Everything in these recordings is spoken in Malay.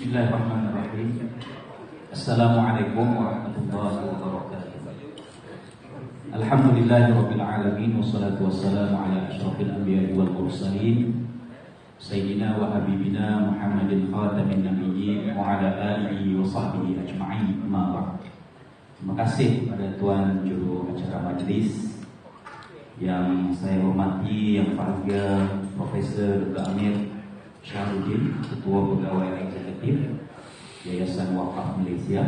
Bismillahirrahmanirrahim. Assalamualaikum warahmatullahi wabarakatuh. Alhamdulillahirabbil alamin wassalatu wassalamu ala asyrafil anbiya'i wal mursalin sayyidina wa habibina Muhammadin khatamin nabiyyin wa ala alihi wa sahbihi ajma'in. Amma ba'd. Terima kasih pada tuan juru acara majlis yang saya hormati, yang berbahagia, Profesor Dr. Amir Syarudin, Ketua Pegawai Eksekutif Yayasan Wakaf Malaysia,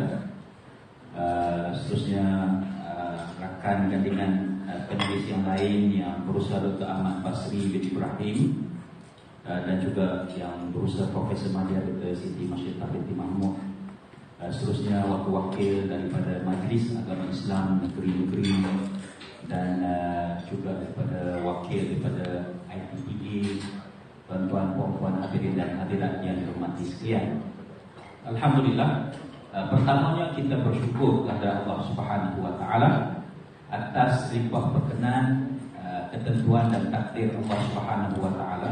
seterusnya rakan gandingan penulis yang lain yang berusaha Dr. Ahmad Basri bin Ibrahim, dan juga yang berusaha Profesor Madya Dr. Siti Masjid Tariqi Mahmud, seterusnya wakil-wakil daripada Majlis Agama Islam negeri-negeri, dan juga daripada wakil daripada ITPA, tuan-tuan, puan-puan, hadirin dan hadirat yang dihormati sekalian. Alhamdulillah, pertamanya kita bersyukur kepada Allah Subhanahu wa taala atas limpah berkenan, ketentuan dan takdir Allah Subhanahu wa taala,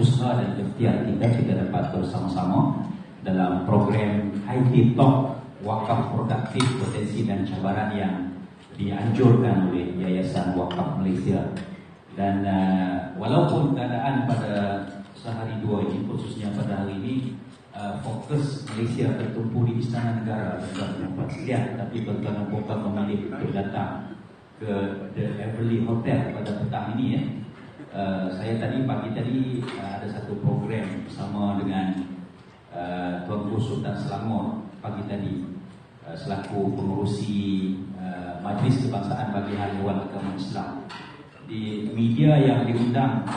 usaha dan ikhtiar kita dapat bersama-sama dalam program IT Talk Wakaf Produktif Potensi dan Cabaran yang dianjurkan oleh Yayasan Wakaf Malaysia. Dan walaupun keadaan pada sehari dua ini, khususnya pada hari ini, fokus Malaysia tertumpu di Istana Negara, tapi tuan-tuan dan puan memilih untuk datang ke The Everly Hotel pada petang ini ya. Saya pagi tadi ada satu program bersama dengan Tuanku Sultan Selangor pagi tadi, selaku pengurusi Majlis Kebangsaan bagi Hal Ehwal Agama Islam. Di media yang diundang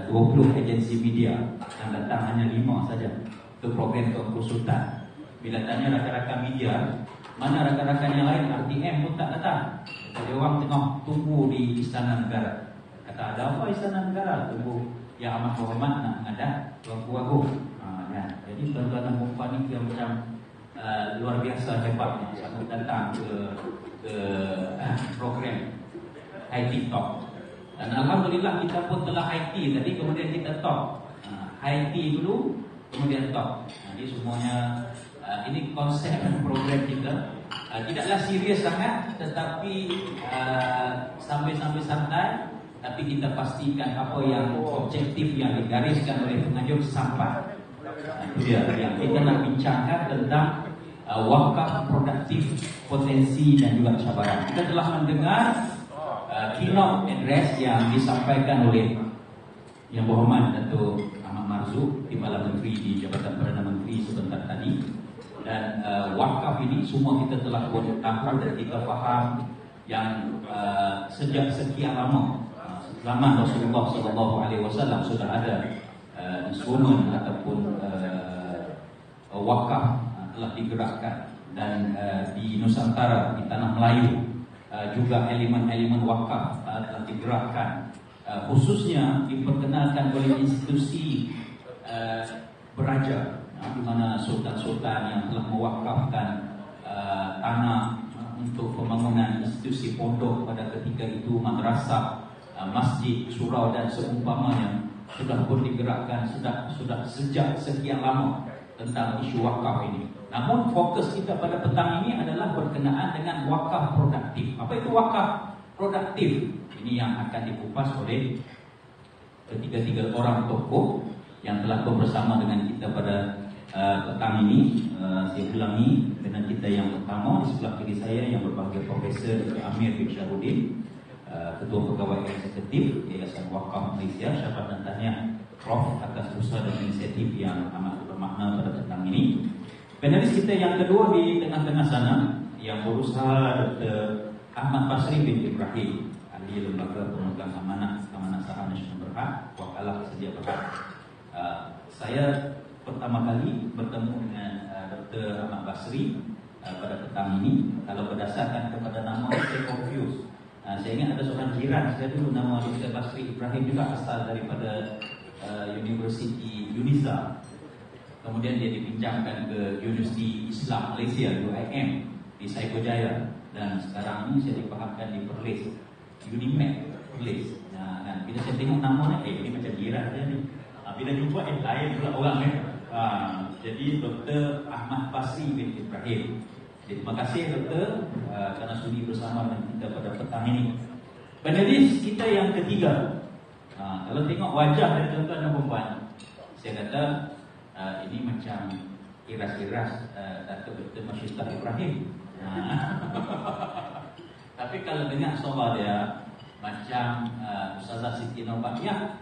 20 agensi media, yang datang hanya 5 saja ke program Tuanku Sultan. Bila tanya rakan-rakan media, mana rakan-rakan yang lain, RTM pun tak datang. Jadi orang tengah tunggu di Istana Negara. Kata, ada apa Istana Negara? Tunggu Yang Amat Berhormat nak menghadap Tuanku Agung. Jadi tuan-tuan dan puan ni yang macam luar biasa hebatnya satu datang ke program IT Talk. Dan alhamdulillah kita pun telah IT tadi, kemudian kita talk. IT dulu, kemudian talk. Jadi semuanya ini konsep program kita. Tidaklah serius sangat, tetapi sambil-sambil santai, tapi kita pastikan apa yang objektif yang digariskan oleh penganjur sampai. Itu dia yang kita nak bincangkan tentang wakaf produktif, potensi dan juga cabaran. Kita telah mendengar keynote address yang disampaikan oleh Yang Berhormat Datuk Ahmad Marzuk, Timbalan Menteri di Jabatan Perdana Menteri sebentar tadi. Dan wakaf ini semua kita telah buat tahu dan kita faham yang sejak sekian lama, zaman Rasulullah SAW sudah ada instrumen ataupun wakaf telah digerakkan, dan di Nusantara, di tanah Melayu juga elemen-elemen wakaf telah digerakkan, khususnya diperkenalkan oleh institusi beraja, di mana sultan-sultan yang telah mewakafkan tanah untuk pembangunan institusi pondok pada ketika itu, madrasah, masjid, surau dan seumpamanya sudah pun digerakkan sudah sejak sekian lama tentang isu wakaf ini. Namun fokus kita pada petang ini adalah berkenaan dengan wakaf produktif. Apa itu wakaf produktif? Ini yang akan dikupas oleh ketiga-tiga orang tokoh yang telah bersama dengan kita pada petang ini. Saya ulangi, dengan kita yang pertama di sebelah kiri saya yang berbahagia Profesor Dr. Amir bin Syarudin, Ketua Pegawai Eksekutif Yayasan Wakaf Malaysia. Syahabat dan tahniah Prof atas usaha dan inisiatif yang amat bermakna pada petang ini. Panelis kita yang kedua di tengah-tengah sana yang berusaha Dr. Ahmad Basri bin Ibrahim, ahli Lembaga Pemegang Amanah Saham Nasional Berhad, Wakalah Sedia Berhad. Saya pertama kali bertemu dengan Dr. Ahmad Basri pada petang ini. Kalau berdasarkan kepada nama, saya confused. Saya ingat ada seorang jiran saya dulu nama Dr. Basri Ibrahim, juga asal daripada Universiti Unisa. Kemudian dia dipinjamkan ke Universiti Islam Malaysia UIM di Saipujaya, dan sekarang ini saya dipahamkan di Perlis, Unimed Perlis. Dan bila saya tengok namanya, ini macam jiran saja ni. Bila jumpa lain pula orang ni. Jadi Dr. Ahmad Basri bin Ibrahim. Jadi, terima kasih Dr. Kerana sudi bersama dengan kita pada petang ini. Panelis kita yang ketiga. Kalau tengok wajah dari tuan-tuan dan puan, saya kata ini macam iras-iras Datuk Dr. Masyidah Ibrahim. Tapi kalau dengar suara dia macam Ustazah Siti Nurbaiyah,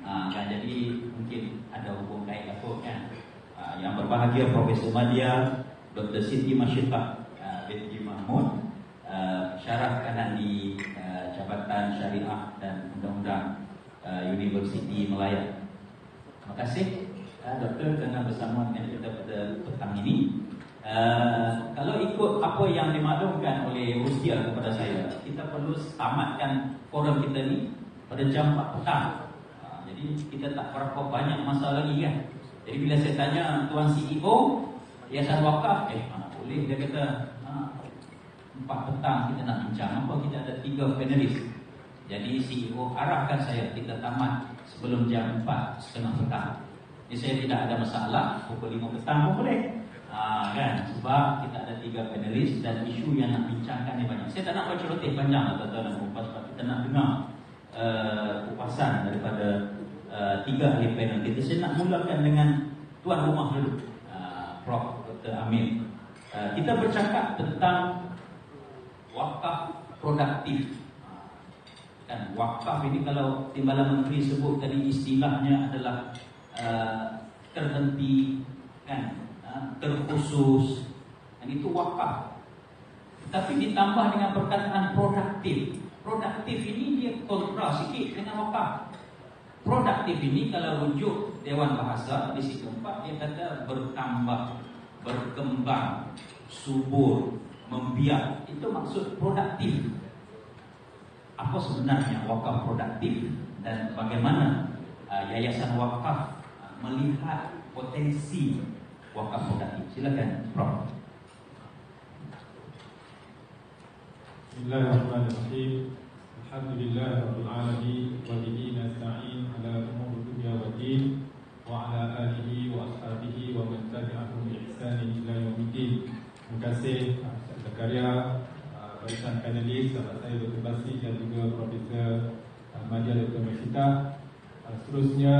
kan jadi mungkin ada hubung kait apa kan. Yang berbahagia Profesor Madya, Dr. Siti Masyidah binti Mahmud, syaraf kanan di Jabatan Syariah dan Undang-Undang Universiti Melaya. Terima kasih Doktor kerana bersama dengan kita pada petang ini. Kalau ikut apa yang dimaklumkan oleh Rusia kepada saya, kita perlu tamatkan forum kita ni pada jam 4 petang. Jadi kita tak berapa banyak masa lagi kan. Jadi bila saya tanya Tuan CEO Yayasan Wakaf, mana boleh dia kata 4 petang kita nak bincang apa, kita ada 3 panelis. Jadi CEO arahkan saya kita tamat sebelum jam 4:30 petang. Jadi saya tidak ada masalah, pukul 5 petang pun boleh. Kan? Sebab kita ada 3 panelis dan isu yang nak bincangkan ni banyak. Saya tak nak baca roteh panjang lah tuan-tuan dan puan, sebab kita nak dengar kupasan daripada 3 ahli panel kita. Saya nak mulakan dengan tuan rumah dulu, Prof. Dr. Amir. Kita bercakap tentang wakaf produktif. Kan, wakaf ini kalau Timbalan Menteri sebut tadi istilahnya adalah terhenti, kan, terkhusus, dan itu wakaf. Tapi ditambah dengan perkataan produktif. Produktif ini dia kontra sikit dengan wakaf. Produktif ini kalau rujuk Dewan Bahasa di situ 4, dia kata bertambah, berkembang, subur, membiak. Itu maksud produktif. Apa sebenarnya wakaf produktif dan bagaimana Yayasan Wakaf melihat potensi wakaf produktif? Silakan, Prof. Bismillahirrahmanirrahim. Alhamdulillahirabbil alamin wa bihi nasta'in ala umuri dunya waddin wa ala alihi wa ashabihi wa man tabi'ahum bi ihsanin ila yaumiddin. Terima kasih Ustaz Zakaria, barisan panelis, sahabat saya Dr. Basri dan juga Profesor Madya Dr. Masyidah. Seterusnya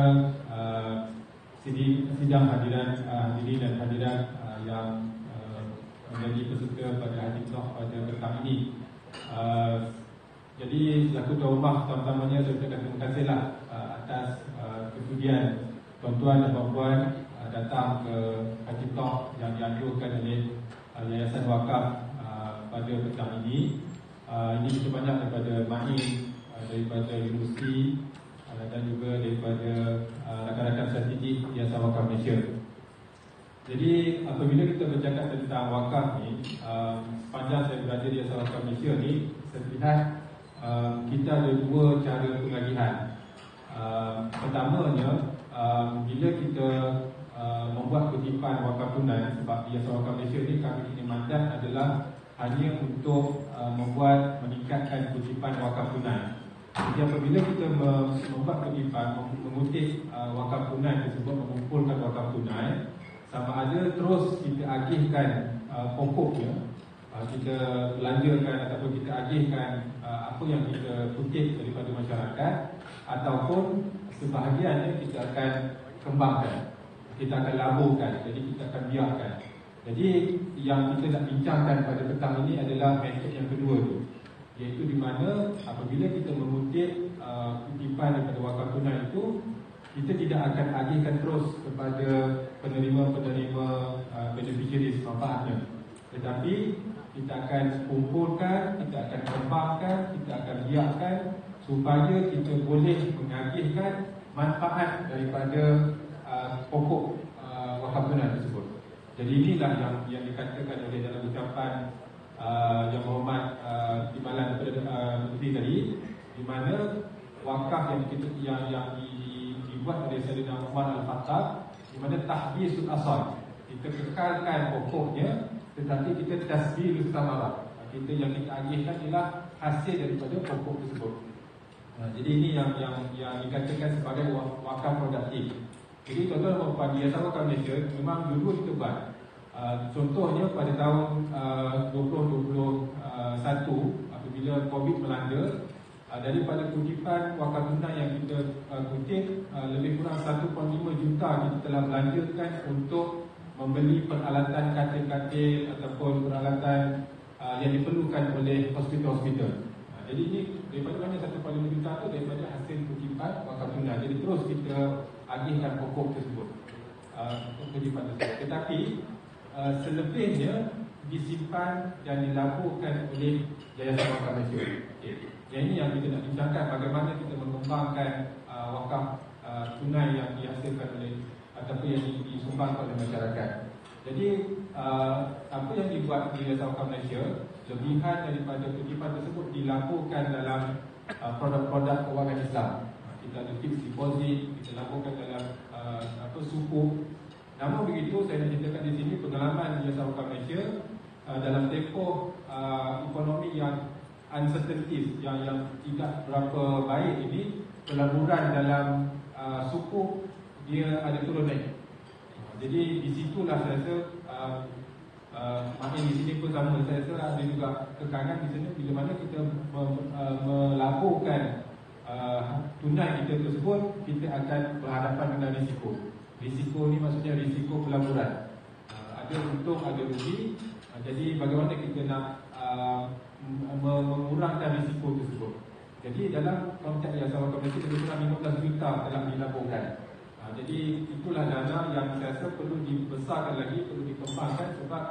sidang hadirin dan hadirat yang menjadi peserta pada hadis talk pada petang ini. Jadi selaku tuan rumah, pertama-tamanya saya ucapkan terima kasihlah atas kesudian tuan-tuan dan puan-puan datang ke hadis talk yang dianjurkan oleh Yayasan Wakaf pada petang ini. Ini kita banyak daripada MAIN, daripada universiti dan juga daripada rakan-rakan strategik Yayasan Wakaf Malaysia. Jadi apabila kita bercakap tentang wakaf ni, sepanjang saya berada di Yayasan Wakaf Malaysia ni, saya lihat kita ada 2 cara pengagihan. Pertamanya, bila kita membuat kutipan wakaf tunai, sebab di Yayasan Wakaf Malaysia ni kami ini mandat adalah hanya untuk meningkatkan kutipan wakaf tunai. Jadi apabila kita membuat kutipan, mengutip wakaf tunai tersebut, mengumpulkan wakaf tunai, sama ada terus kita agihkan pokoknya, kita belanjakan ataupun kita agihkan apa yang kita kutip daripada masyarakat, ataupun sebahagiannya kita akan kembangkan, kita akan laburkan, jadi kita akan biarkan. Jadi yang kita nak bincangkan pada petang ini adalah metod yang kedua tu, iaitu di mana apabila kita mengutip kutipan daripada wakaf tunai itu, kita tidak akan agihkan terus kepada penerima-penerima beneficiaries manfaatnya, tetapi kita akan kumpulkan, kita akan kembangkan, kita akan biarkan supaya kita boleh mengagihkan manfaat daripada pokok wakaf tunai tersebut. Jadi inilah yang dikatakan oleh dalam ucapan Yang Berhormat Timbalan daripada Menteri tadi, di mana wakaf yang dibuat oleh Sayyidina Umar Al-Khattab, di mana tahbisul asal, kita kekalkan pokoknya tetapi kita tasbihul samarah, kita yang kita agihkan ialah hasil daripada pokok tersebut. Jadi ini yang dikatakan sebagai wakaf produktif. Jadi tuan-tuan dan puan, di Yayasan Wakaf Malaysia memang dulu kita buat. Contohnya pada tahun 2021 apabila COVID melanda, daripada kutipan wakaf tunai yang kita kutip, lebih kurang 1.5 juta kita telah belanjakan untuk membeli peralatan katil-katil ataupun peralatan yang diperlukan oleh hospital-hospital. Jadi ini daripada mana 1.5 juta tu daripada hasil kutipan wakaf tunai. Jadi terus kita agihkan pokok tersebut, kutipan tersebut. Tetapi selebihnya disimpan dan dilaporkan oleh Yayasan Wakaf Malaysia. Yang ini yang kita nak bincangkan, bagaimana kita mengembangkan wakaf tunai yang dihasilkan oleh ataupun yang disumbangkan oleh masyarakat. Jadi apa yang dibuat di Yayasan Wakaf Malaysia, lebihan daripada kutipan tersebut dilaporkan dalam produk-produk kewangan Islam. Kita ada fixed deposit, kita laporkan dalam sukuk. Namun begitu, saya nak ceritakan di sini pengalaman Yayasan Wakaf Malaysia dalam tempoh ekonomi yang uncertainties, yang tidak berapa baik ini, pelaburan dalam sukuk dia ada turun naik. Jadi di situlah saya rasa makin di sini pun sama, saya rasa ada juga kekangan di sini bila mana kita melaporkan tunai kita tersebut, kita akan berhadapan dengan risiko. Risiko ni maksudnya risiko pelaburan. Ada untung, ada rugi. Jadi bagaimana kita nak mengurangkan risiko tersebut. Jadi dalam konteks Yayasan Wakaf Malaysia lebih kurang 15 juta telah dilaporkan. Jadi itulah dana yang saya rasa perlu dibesarkan lagi, perlu dikembangkan, sebab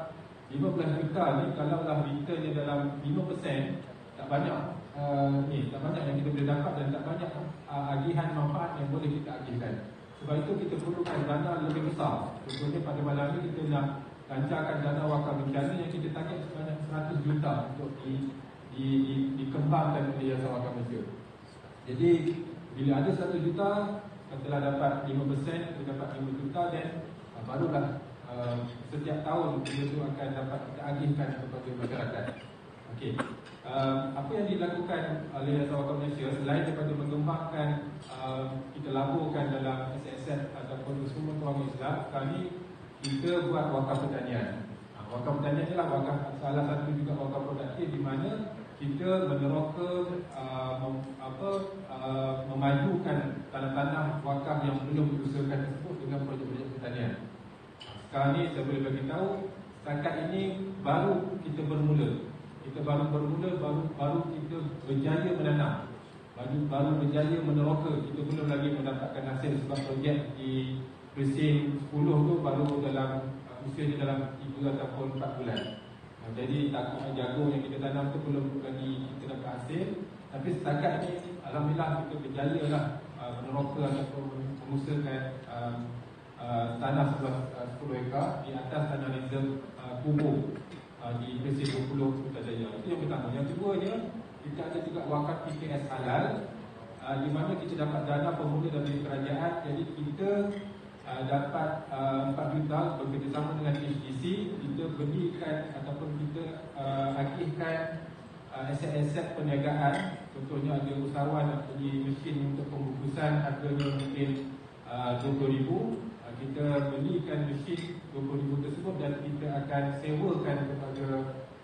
15 juta ni kalaulah returnnya dalam 5%, tak banyak tak banyak yang kita boleh dapat dan tak banyak agihan manfaat yang boleh kita agihkan. Sebab itu kita perlukan dana lebih besar. Contohnya pada malam ini kita nak lancarkan dana wakaf bencana yang kita target sebanyak 100 juta untuk dikembangkan oleh Yayasan Wakaf Malaysia. Jadi bila ada 100 juta, setelah dapat 5%, kita dapat 5 juta, dan barulah setiap tahun kita tu akan dapat kita agihkan kepada masyarakat. Okey. Apa yang dilakukan oleh Yayasan Wakaf Malaysia selain daripada mengembangkan kita laburkan dalam aset-aset ataupun semua kewangan Islam, sekarang ni kita buat wakaf pertanian. Wakaf pertanian adalah wakaf, salah satu juga wakaf produktif di mana kita meneroka memajukan tanah-tanah wakaf yang belum diusahakan tersebut dengan projek-projek pertanian. Sekarang ni saya boleh bagi tahu, setakat ini baru kita bermula. Kita baru kita berjaya menanam, baru berjaya meneroka. Kita belum lagi mendapatkan hasil, sebab projek di Presin 10 tu baru dalam usianya dalam 3 ataupun 4 bulan. Jadi takut jagung yang kita tanam tu belum lagi kita dapat hasil. Tapi setakat ni alhamdulillah kita berjaya lah meneroka ataupun mengusahakan tanah sebelah 10 ekar di atas tanah reserve kubur di Presin 20 Putrajaya. Itu yang pertama. Yang keduanya, kita ada juga wakaf PKS halal, di mana kita dapat dana permula dari kerajaan. Jadi kita dapat 4 juta bekerjasama dengan HDC. Kita belikan ataupun kita agihkan aset-aset perniagaan. Contohnya ada usahawan nak beli mesin untuk pembungkusan, harganya mungkin 20,000. Kita belikan mesin 20,000 tersebut dan kita akan sewakan kepada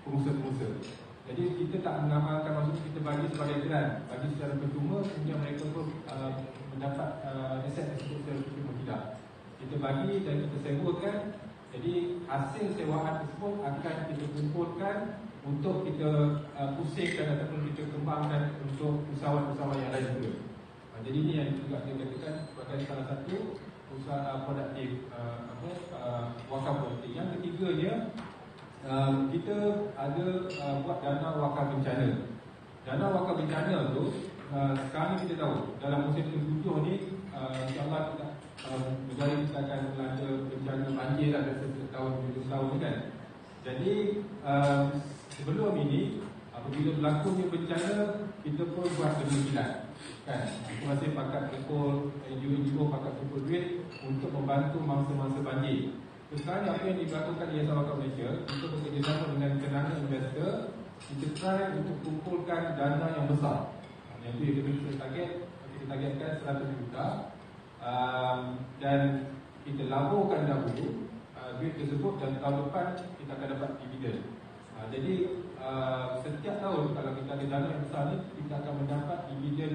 pengusaha-pengusaha. Jadi kita tak mengamalkan, maksudnya kita bagi sebagai grant, bagi secara percuma, kemudian mereka pun mendapat aset tersebut secara percuma. Tidak, kita bagi dan kita sewakan. Jadi hasil sewaan tersebut akan kita kumpulkan untuk kita pusingkan ataupun kita kembangkan untuk usahawan-usahawan yang lain juga. Jadi ini yang juga dikatakan sebagai salah satu usaha produktif wakaf produktif. Yang ketiganya, kita ada buat dana wakaf bencana. Dana wakaf bencana tu sekarang ni kita tahu dalam musim ke-7 ni insya-Allah kita negara kita akan melanda bencana banjir dah setiap tahun 7 tahun ni kan. Jadi sebelum ini apabila berlakunya bencana, kita pun buat pemilihan kan, masing-masing pakat kumpul, NGO pakat kumpul duit untuk membantu mangsa-mangsa banjir. Sekarang apa yang dilakukan di Yayasan Wakaf Malaysia, kita bekerjasama dengan kenangan investor, kita try untuk kumpulkan dana yang besar. Yang itu kita targetkan 100 juta. dan kita laburkan dahulu duit tersebut, dan tahun depan kita akan dapat dividen. Jadi setiap tahun kalau kita ada dana yang besar ni, kita akan mendapat dividen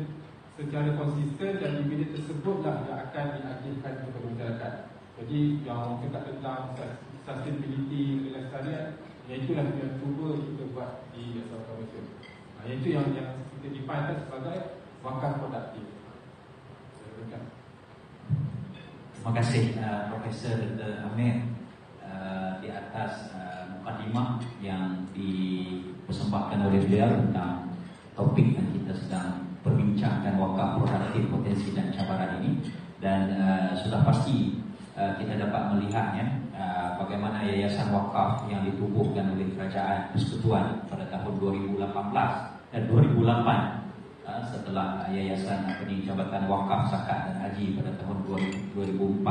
secara konsisten, dan dividen tersebutlah yang akan diagihkan kepada masyarakat. Jadi yang orang cakap tentang sustainability kelestarian, yang itulah yang cuba kita buat di Sarawak Malaysia. Yang itu yang kita definekan sebagai wakaf produktif. Terima kasih Profesor Dr. Amir di atas mukadimah yang dipersembahkan oleh beliau tentang topik yang kita sedang perbincangkan, wakaf produktif, potensi dan cabaran ini. Dan sudah pasti kita dapat melihatnya bagaimana yayasan wakaf yang ditubuhkan oleh Kerajaan Persekutuan pada tahun 2018 dan 2008 setelah yayasan Jabatan Wakaf, Zakat dan Haji pada tahun 2004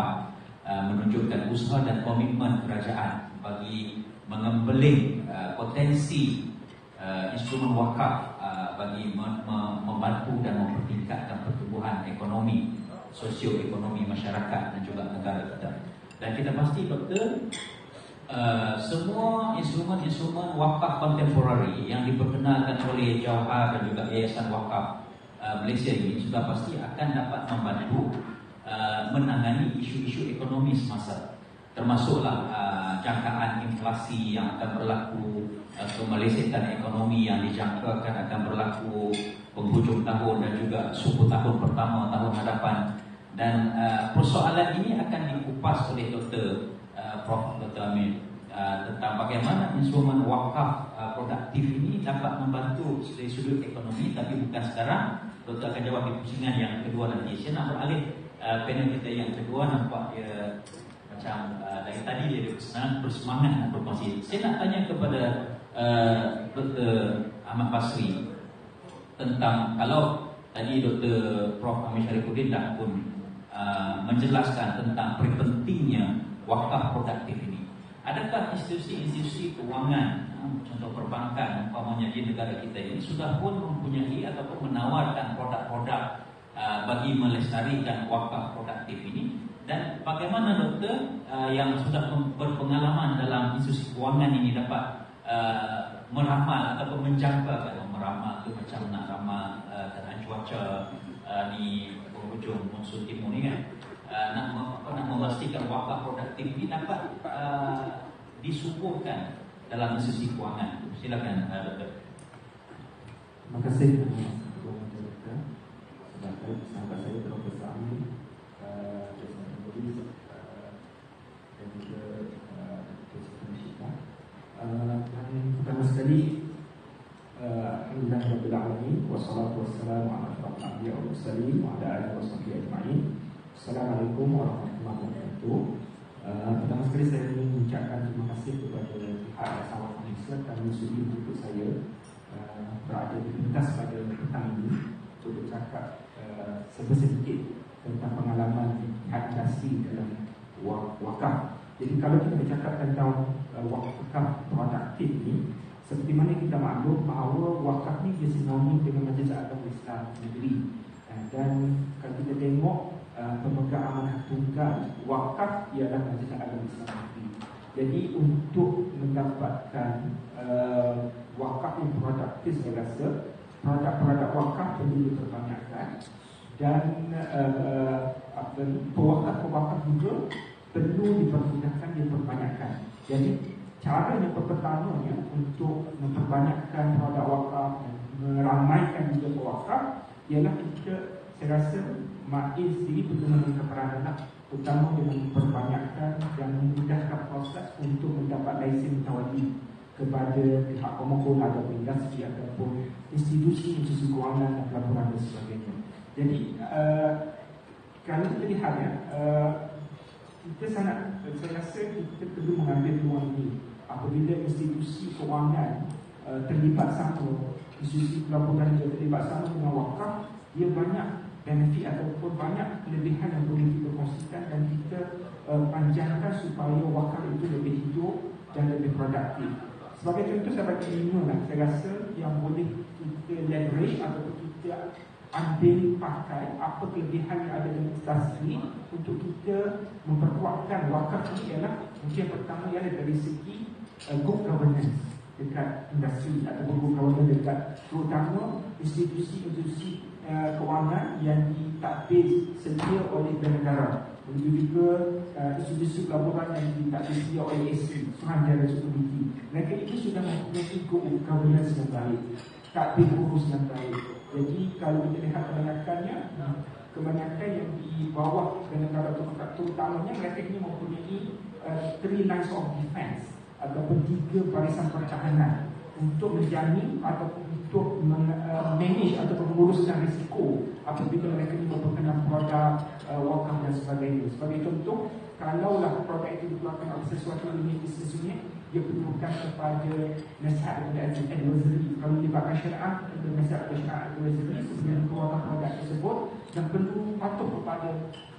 menunjukkan usaha dan komitmen kerajaan bagi mengembeling potensi instrumen wakaf bagi membantu dan mempertingkatkan pertumbuhan ekonomi, sosioekonomi masyarakat dan juga negara kita. Dan kita pasti doktor, semua instrumen wakaf kontemporari yang diperkenalkan oleh Jauhar dan juga Yayasan Wakaf Malaysia ini sudah pasti akan dapat membantu menangani isu-isu ekonomi semasa, termasuklah jangkaan inflasi yang akan berlaku, kemelesetan ekonomi yang dijangkakan akan berlaku penghujung tahun dan juga suku tahun pertama tahun hadapan. Dan persoalan ini akan dikupas oleh Prof. Dr. Amir tentang bagaimana instrumen wakaf produktif ini dapat membantu dari sudut ekonomi. Tapi bukan sekarang, Dr. akan jawab di pusingan yang kedua nanti. Saya nak beralih panel kita yang kedua. Nampak dia macam dari tadi dia bersemangat untuk berkongsi. Saya nak tanya kepada Dr. Ahmad Basri tentang, kalau tadi Dr. Prof. Amir Sharifuddin dah pun menjelaskan tentang pentingnya wakaf produktif ini. Adakah institusi-institusi keuangan, contoh perbankan umpamanya di negara kita ini, sudah pun mempunyai ataupun menawarkan produk-produk bagi melestarikan wakaf produktif ini? Dan bagaimana doktor yang sudah berpengalaman dalam institusi keuangan ini dapat meramal ataupun menjangka, kalau meramal itu macam nak ramal keadaan cuaca di penghujung monsun timur ni kan, nak memastikan wakaf produktif ini dapat disubuhkan dalam institusi keuangan. Silakan doktor. Terima kasih Ketua Menteri sebagai sahabat saya Profesor Amir dan juga Presiden Syika. Dan pertama sekali, alhamdulillah rabbil alamin, wassalatu wassalamu ala asyrafil anbiya'i wal mursalin wa ala alihi washabbihi ajma'in. Assalamualaikum warahmatullahi wabarakatuh. Pertama sekali saya ingin mengucapkan terima kasih kepada pihak Sarawak Malaysia kerana sudi untuk saya berada di pentas pada petang ini untuk bercakap sedikit tentang pengalaman pihak industri dalam wakaf. Jadi kalau kita bercakap tentang wakaf produktif ini, seperti mana kita maklum bahawa wakaf ni dia sinonim dengan Majlis Agama Islam Negeri. Dan kalau kita tengok pemegang amanah tunggal wakaf ialah Majlis Agama Islam Negeri. Jadi untuk mendapatkan wakaf yang produktif, saya rasa produk-produk wakaf perlu diperbanyakkan, dan pewakaf juga perlu diperbanyakkan. Jadi cara yang pertamanya untuk memperbanyakkan produk wakaf dan meramaikan juga pewakaf ialah kita, saya rasa MAIS ini perlu mengambil peranan utama dengan memperbanyakkan dan memudahkan proses untuk mendapat lesen tawali kepada pihak pemohon atau industri ataupun institusi keuangan dan pelaburan dan sebagainya. Jadi kalau kita lihat saya rasa kita perlu mengambil peluang ini. Apabila institusi keuangan terlibat sama, institusi pelaburan juga terlibat sama dengan wakaf, dia banyak benefit ataupun banyak kelebihan yang boleh kita kongsikan, dan kita panjangkan supaya wakaf itu lebih hidup dan lebih produktif. Sebagai contoh, saya bagi 5 lah, saya rasa yang boleh kita leverage ataupun kita ambil pakai apa kelebihan yang ada dalam tasri untuk kita memperkuatkan wakaf ini ialah mungkin pertama ialah dari segi good governance dekat industri ataupun good governance dekat terutama institusi-institusi kewangan yang ditadbir sedia oleh negara. Begitu juga institusi pelaburan yang ditadbir sedia oleh SC, Suruhanjaya Security. Mereka itu sudah mempunyai good governance yang baik, takbir urus yang baik. Jadi kalau kita lihat kebanyakan yang di bawah negara terutamanya mereka ini mempunyai 3 lines of defense ataupun 3 barisan pertahanan untuk menjamin ataupun untuk manage ataupun menguruskan risiko apabila mereka ini memperkenalkan produk wakaf dan sebagainya. Sebagai contoh, kalaulah produk itu dikeluarkan oleh sesuatu unit sesungguhnya, dia perlukan kepada nasihat dan advisory. Kalau melibatkan syariah, ada nasihat dan syariah advisory sebelum keluarkan produk tersebut, dan perlu patuh kepada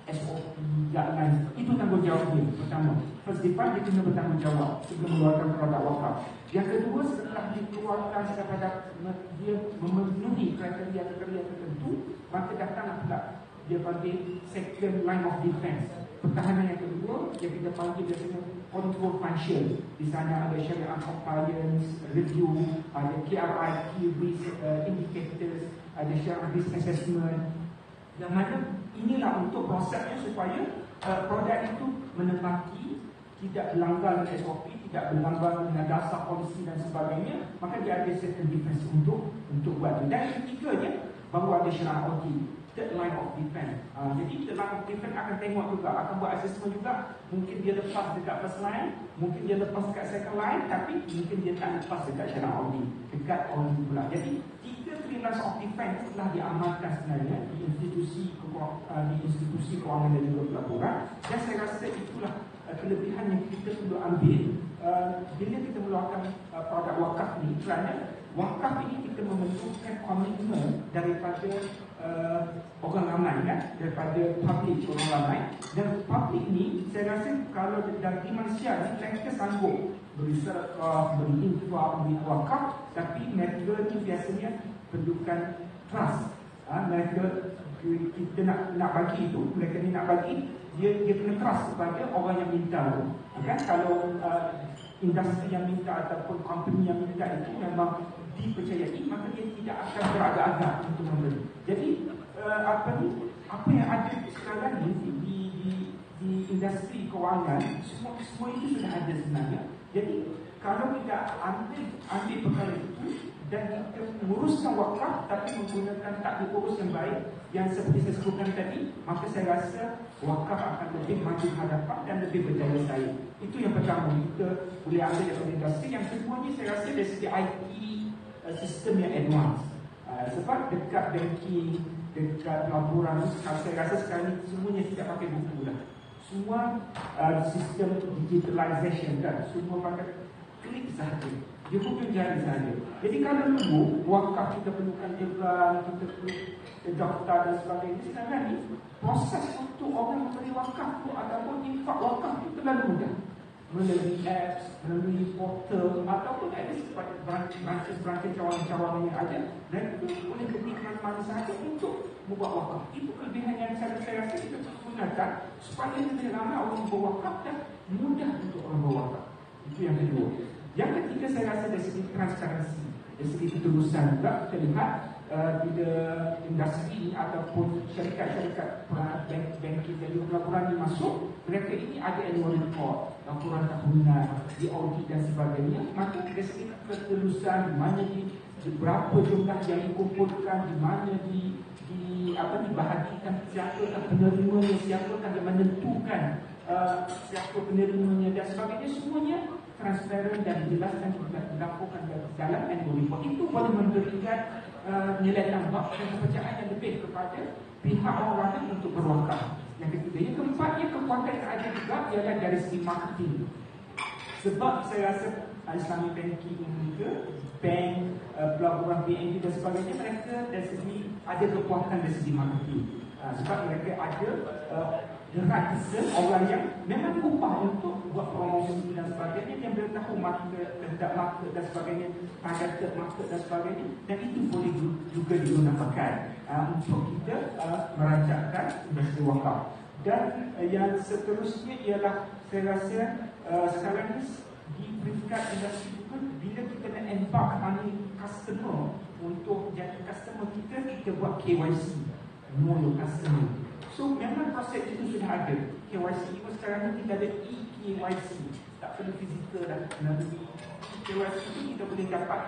SOP guidelines. Itu tanggungjawab dia pertama. First define, dia kena bertanggungjawab sebelum mengeluarkan produk wakaf. Yang kedua, setelah dikeluarkan daripada dia memenuhi kriteria-kriteria tertentu, maka datanglah pula dia panggil second line of defense, pertahanan yang kedua yang kita panggil biasanya control function. Di sana ada syariah compliance review, ada KRI, key risk indicators, ada syariah risk assessment. Yang mana inilah untuk prosesnya supaya produk itu menepati, tidak berlanggar dengan SOP, tidak berlanggar dengan dasar polisi dan sebagainya, maka dia ada second defense untuk buat. Dan yang ketiganya, baru ada syariah audit, third line of defense. Jadi third line of defense akan tengok juga, akan buat assessment juga. Mungkin dia lepas dekat first line, mungkin dia lepas dekat second line, tapi mungkin dia tak lepas dekat syariah audit, dekat audit pula. Jadi 3 lines of defense telah diamalkan sebenarnya di institusi kewangan dan juga pelaburan. Dan saya rasa itulah kelebihan yang kita perlu ambil bila kita mengeluarkan produk wakaf ini, kerana wakaf ini kita memerlukan komitmen daripada orang ramai, kan? Daripada publik orang ramai. Dan publik ni saya rasa kalau dari Malaysia ni mereka sanggup beri sedekah, beri infak, beri wakaf, tapi mereka ni biasanya perlukan trust. Mereka kita nak bagi itu, mereka ni nak bagi, dia kena trust kepada orang yang minta tu. Kan kalau industri yang minta ataupun company yang minta itu memang dipercayai, maka dia tidak akan beragak-agak untuk membeli. Jadi apa yang ada sekarang ni di industri kewangan, semua itu sudah ada sebenarnya. Jadi kalau kita ambil perkara itu dan kita menguruskan wakaf tapi menggunakan takdir urus yang baik, yang seperti saya sebutkan tadi, maka saya rasa wakaf akan lebih maju hadapan dan lebih berjaya saya. Itu yang pertama, kita boleh ambil dari industri. Yang kedua ni saya rasa dari segi IT sistem yang advance. Sebab dekat banking, dekat pelaburan, saya rasa sekarang ni semuanya tidak pakai buku dah. Semua sistem digitalization kan, semua pakai klik sahaja, dia hujung jari sahaja. Jadi kalau dulu wakaf kita perlukan jebran, kita perlu daftar dan sebagainya, sekarang ni proses untuk orang memberi wakaf tu ataupun infak wakaf tu terlalu mudah, melalui apps, melalui portal ataupun ada branches cawangan-cawangan yang ada, dan itu boleh beri mana sahaja untuk membuat wakaf. Itu kelebihan yang saya rasa kita gunakan supaya lebih ramai orang berwakaf dan mudah untuk orang berwakaf. Itu yang kedua. Yang ketiga saya rasa dari segi transparansi, dari segi ketulusan juga kita lihat bila industri ataupun syarikat-syarikat banking dan pelaburan ini masuk, mereka ini ada annual report, laporan tahunan, di audit dan sebagainya. Maka dari segi ketulusan, di mana berapa jumlah yang dikumpulkan, di mana dibahagikan, siapakah penerimanya, siapakah yang menentukan siapa penerimanya dan sebagainya, semuanya transparan dan dijelaskan juga dilaporkan dalam annual report. Itu boleh memberikan nilai tambah dan kepercayaan yang lebih kepada pihak orang lain untuk berwakaf. Yang ketiga, yang keempatnya, kekuatan yang ada juga ialah dari segi marketing. Sebab saya rasa Islamic banking juga, bank, pelaburan BNB dan sebagainya, mereka dari segi ada kekuatan dari segi marketing. Sebab mereka ada ratusan orang yang memang diupah untuk buat promosi dan sebagainya, yang boleh tahu market, kehendak market dan sebagainya, target market dan sebagainya, dan itu boleh juga digunakan untuk kita merancangkan industri wakaf. Dan yang seterusnya ialah saya rasa sekarang ni di peringkat industri juga, bila kita nak embark money customer untuk jadi customer kita buat KYC, know your customer. So memang konsep itu sudah ada. KYC itu sekarang ni kita ada e-KYC, tak perlu fizikal dah. KYC itu kita boleh dapat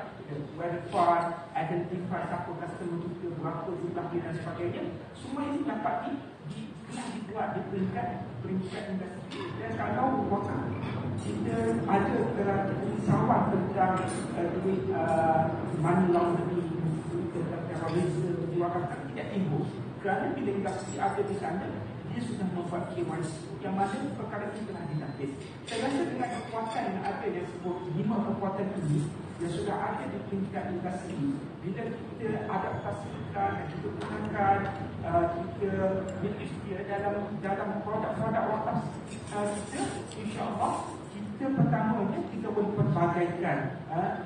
verify, identify siapa customer kita, berapa jumlah dia dan sebagainya. Semua itu dapat dibuat di peringkat industri. Dan kalau kita ada risauan tentang duit money laundering, tentang terorisme, tidak timbul. Kerana bila industri ada di sana, dia sudah membuat KYC yang mana perkara itu telah ditapis. Saya rasa dengan kekuatan yang ada, yang sebut 5 kekuatan ini yang sudah ada di peringkat industri, bila kita adaptasikan dan kita gunakan, kita berinvestasi dalam produk-produk wakaf kita, insya-Allah kita pertamanya kita boleh perbagaikan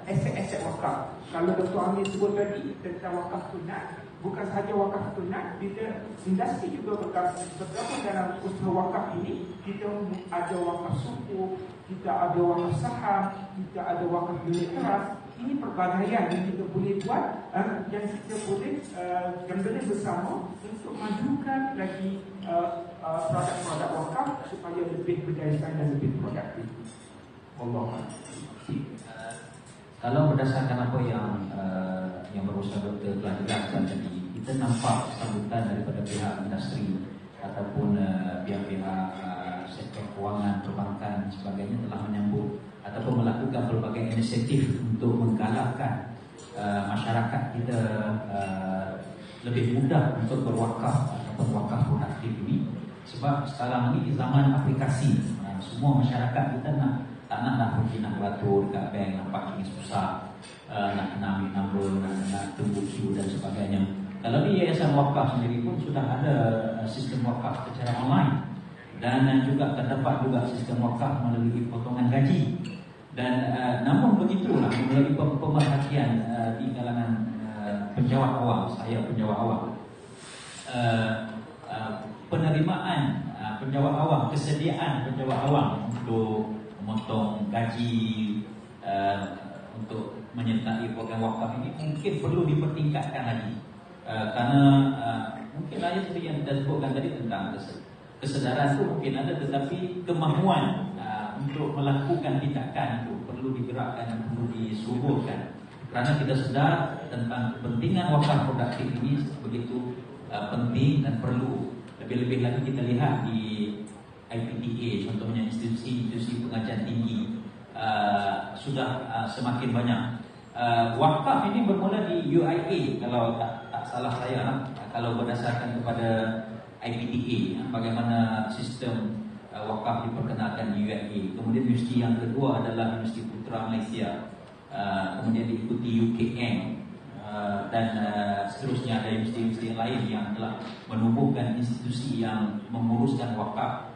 aset-aset wakaf. Kalau Dr. Amir sebut tadi tentang wakaf tunai, bukan sahaja wakaf tunai, bila industri juga bergabung dalam usaha wakaf ini, kita ada wakaf suku, kita ada wakaf saham, kita ada wakaf unit keras. Ini pelbagaian yang kita boleh buat, yang kita boleh gembira bersama untuk majukan lagi produk-produk wakaf supaya lebih berdaya dan lebih produktif. Allah. Kalau berdasarkan apa yang berusaha doktor telah jelaskan tadi, kita nampak sambutan daripada pihak industri ataupun pihak-pihak sektor kewangan, perbankan sebagainya telah menyambut ataupun melakukan berbagai inisiatif untuk menggalakkan masyarakat kita lebih mudah untuk berwakaf ataupun wakaf produktif ini. Sebab sekarang ini di zaman aplikasi, semua masyarakat kita tak nak pergi nak beratur dekat bank, nak parking susah, nak ambil number, nak tunggu queue dan sebagainya. Kalau di Yayasan Wakaf sendiri pun sudah ada sistem wakaf secara online, dan juga terdapat juga sistem wakaf melalui potongan gaji. Dan namun begitulah, melalui pemerhatian di kalangan penjawat awam, saya penjawat awam, penerimaan penjawat awam, kesediaan penjawat awam untuk memotong gaji, untuk menyertai program wakaf ini mungkin perlu dipertingkatkan lagi. Kerana mungkin aja seperti yang kita sebutkan tadi tentang kesedaran itu mungkin ada, tetapi kemahuan untuk melakukan tindakan itu perlu digerakkan dan perlu disuburkan. Kerana kita sedar tentang kepentingan wakaf produktif ini begitu penting dan perlu. Lebih-lebih lagi kita lihat di IPDA, contohnya institusi pengajian tinggi, sudah semakin banyak. Wakaf ini bermula di UIA kalau tak salah saya, kalau berdasarkan kepada IPDA, bagaimana sistem wakaf diperkenalkan di UIA. Kemudian universiti yang kedua adalah Universiti Putra Malaysia, kemudian diikuti UKM, dan seterusnya ada universiti-universiti lain yang telah menumbuhkan institusi yang menguruskan wakaf,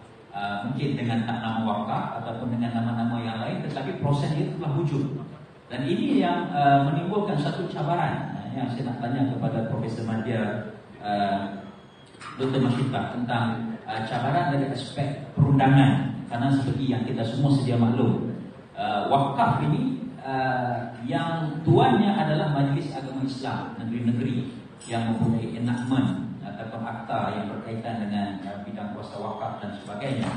mungkin dengan tak nama wakaf ataupun dengan nama-nama yang lain, tetapi proses itu telah wujud. Dan ini yang menimbulkan satu cabaran yang saya nak tanya kepada Profesor Madya, Dr. Masyitah, tentang cabaran dari aspek perundangan. Karena seperti yang kita semua sedia maklum, wakaf ini yang tuannya adalah Majlis Agama Islam negeri-negeri yang mempunyai enactment ataupun akta yang berkaitan dengan bidang kuasa wakaf dan sebagainya.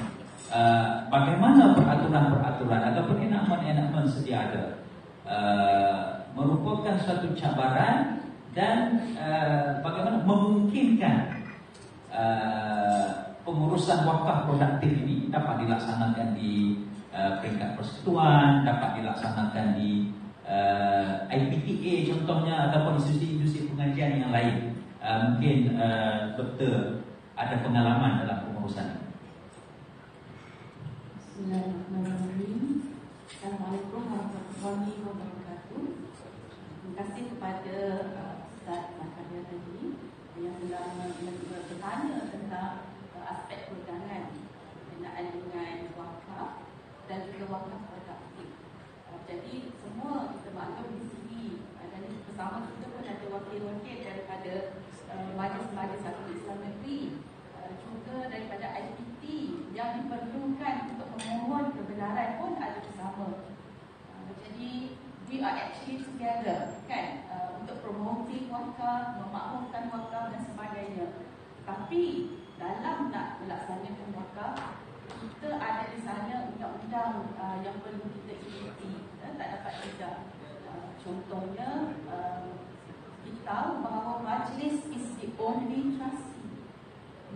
Bagaimana peraturan-peraturan ataupun enactment sedia ada merupakan suatu cabaran, dan bagaimana memungkinkan pengurusan wakaf produktif ini dapat dilaksanakan di peringkat persekutuan, dapat dilaksanakan di IPTA contohnya, ataupun institusi-institusi pengajian yang lain. Mungkin doktor ada pengalaman dalam pengurusan. Bismillahirrahmanirrahim. Assalamualaikum warahmatullahi wabarakatuh. Terima kasih kepada Ustaz Zakaria tadi yang telah bertanya Tetapi dalam nak melaksanakan wakaf, kita ada di sana undang-undang yang perlu kita ikuti, tak dapat tidak. Contohnya, kita tahu bahawa majlis is the only trustee.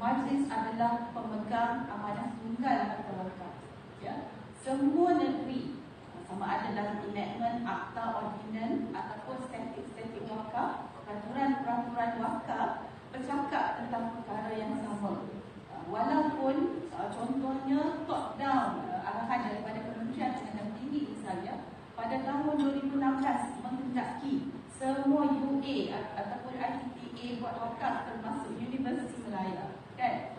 Majlis adalah pemegang amanah tunggal harta wakaf. Ya, semua negeri, sama ada dalam enactment, akta, ordinan ataupun statik-statik wakaf, peraturan-peraturan wakaf bercakap tentang perkara yang sama. Walaupun contohnya top down arahan daripada Kementerian Pendidikan Tinggi misalnya pada tahun 2016 menghendaki semua UA ataupun ITTA buat wakaf termasuk Universiti Malaya, kan?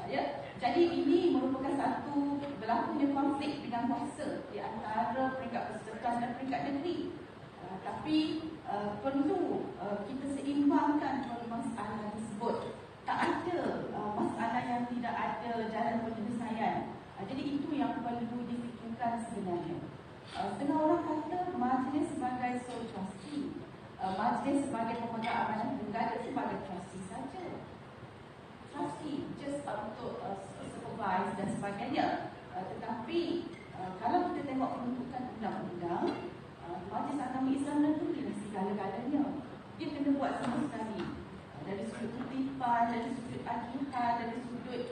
Ya, jadi ini merupakan satu berlakunya konflik bidang kuasa di antara peringkat persekutuan dan peringkat negeri. Tapi perlu kita seimbangkan masalah tersebut. Tak ada masalah yang tidak ada jalan penyelesaian. Jadi itu yang perlu difikirkan sebenarnya. Setengah orang kata majlis sebagai sole trustee, majlis sebagai pemegang amanah negara sebagai trustee saja. Trustee just untuk supervise dan sebagainya. Tetapi kalau kita tengok peruntukan undang-undang, Majlis Agama Islam Negeri adalah segala-galanya. Dia kena buat semua sekali. Dari sudut kutipan, dari sudut agihan, dari sudut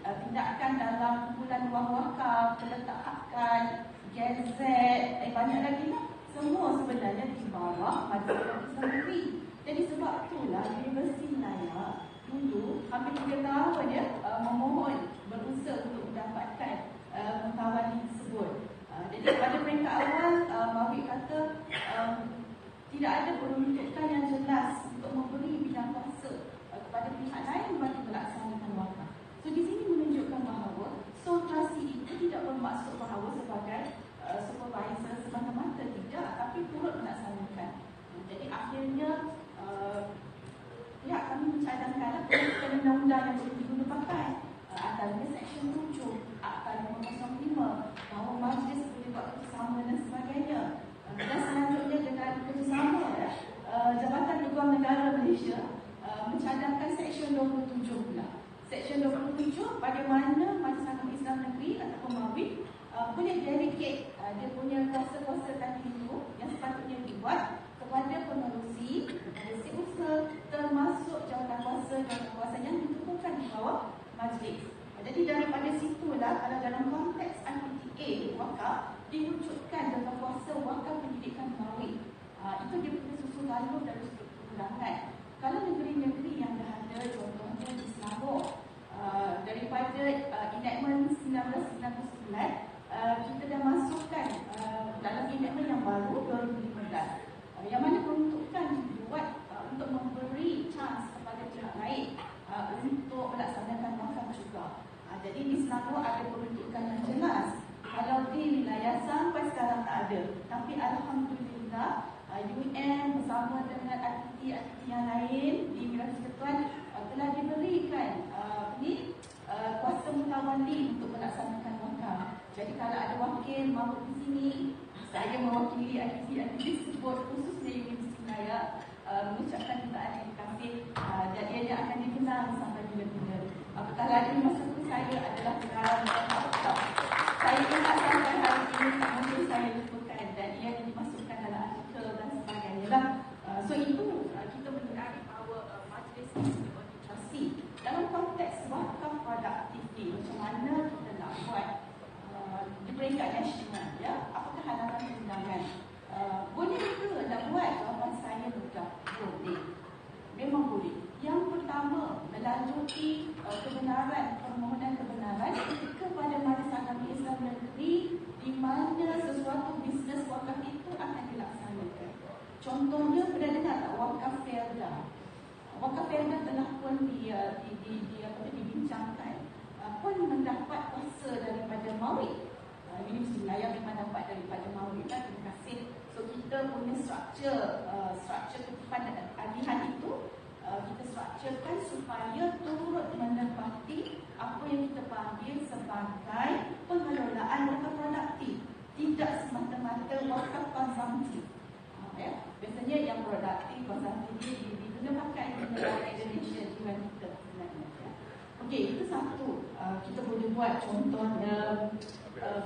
tindakan dalam kumpulan wang wakaf, peletakan, gazet, banyak lagi lah. Semua sebenarnya di bawah Majlis Agama Islam Negeri. Jadi sebab itulah Universiti Malaya dulu hampir 3 tahun ya memohon, berusaha untuk mendapatkan mengkawali tersebut. Jadi pada peringkat awal Mawik kata tidak ada peruntukan yang jelas untuk memberi bidang kuasa kepada pihak lain bagi melaksanakan wakaf. So di sini menunjukkan bahawa sole trustee itu tidak bermaksud bahawa sebagai supervisor semata-mata, tidak, tapi turut melaksanakan. Jadi akhirnya pihak kami mencadangkan peruntukan undang-undang yang boleh diguna pakai, antaranya Seksyen 7 Akta 505 bahawa majlis boleh buat kerjasama dan sebagainya. Dan selanjutnya dengan kerjasama Jabatan Peguam Negara Malaysia mencadangkan Seksyen 27 pula. Seksyen 27 bagaimana Majlis Agama Islam Negeri ataupun MAWIN boleh delegate dia punya kuasa-kuasa tadi itu yang sepatutnya dibuat kepada pengerusi, setiausaha, termasuk jawatan kuasa yang ditentukan di bawah majlis. Jadi daripada situlah, kalau dalam konteks ITTA wakaf diwujudkan dalam kuasa wakaf pendidikan MAWIN. Itu dia punya susun galur dari sudut perundangan. Kalau negeri-negeri yang dah ada, contohnya di Selangor, daripada enactment 1999, kita dah masukkan dalam enactment yang baru 2015, yang mana peruntukan dibuat untuk memberi chance kepada pihak lain untuk melaksanakan wakaf juga. Jadi di Selangor ada peruntukan yang jelas. Kalau di wilayah sampai sekarang tak ada. Tapi alhamdulillah UM bersama dengan aktiviti yang lain di wilayah persekutuan telah diberikan kuasa mutawali untuk melaksanakan wakaf. Jadi kalau ada wakil mahu di sini, saya mewakili aktiviti tersebut, khususnya Universiti Malaya, mengucapkan terima kasih dan ianya akan dikenal sampai bila-bila. Apatah lagi masa itu saya adalah pengarang wakaf. Saya ingat sampai hari ini mungkin saya lupakan dan ia dimasukkan dalam artikel dan sebagainya. So itu kita menyedari bahawa majlis administrasi dalam konteks wakaf produktif ni, macam mana kita nak buat di peringkat nasional, ya, apakah halaman undangan? Boleh ke nak buat? Jawapan saya mudah, boleh. Memang boleh. Yang pertama, melanjuti kebenaran, permohonan kebenaran kepada Majlis Agama Islam Negeri di mana sesuatu bisnes wakaf itu akan dilaksanakan. Contohnya, pernah dengar tak wakaf Perda? Wakaf Perda telah pun dibincangkan, pun mendapat kuasa daripada MAWIN. Universiti Malaya memang dapat daripada MAWIN kan, terima kasih. So kita punya struktur kutipan dan agihan itu kita strukturkan supaya turut menepati apa yang kita panggil sebagai pengelolaan wakaf produktif, tidak semata-mata wakaf konsumtif. Ya, biasanya yang produktif konsumtif ini digunakan pakai di negara Indonesia di mana kita satu, kita boleh buat contohnya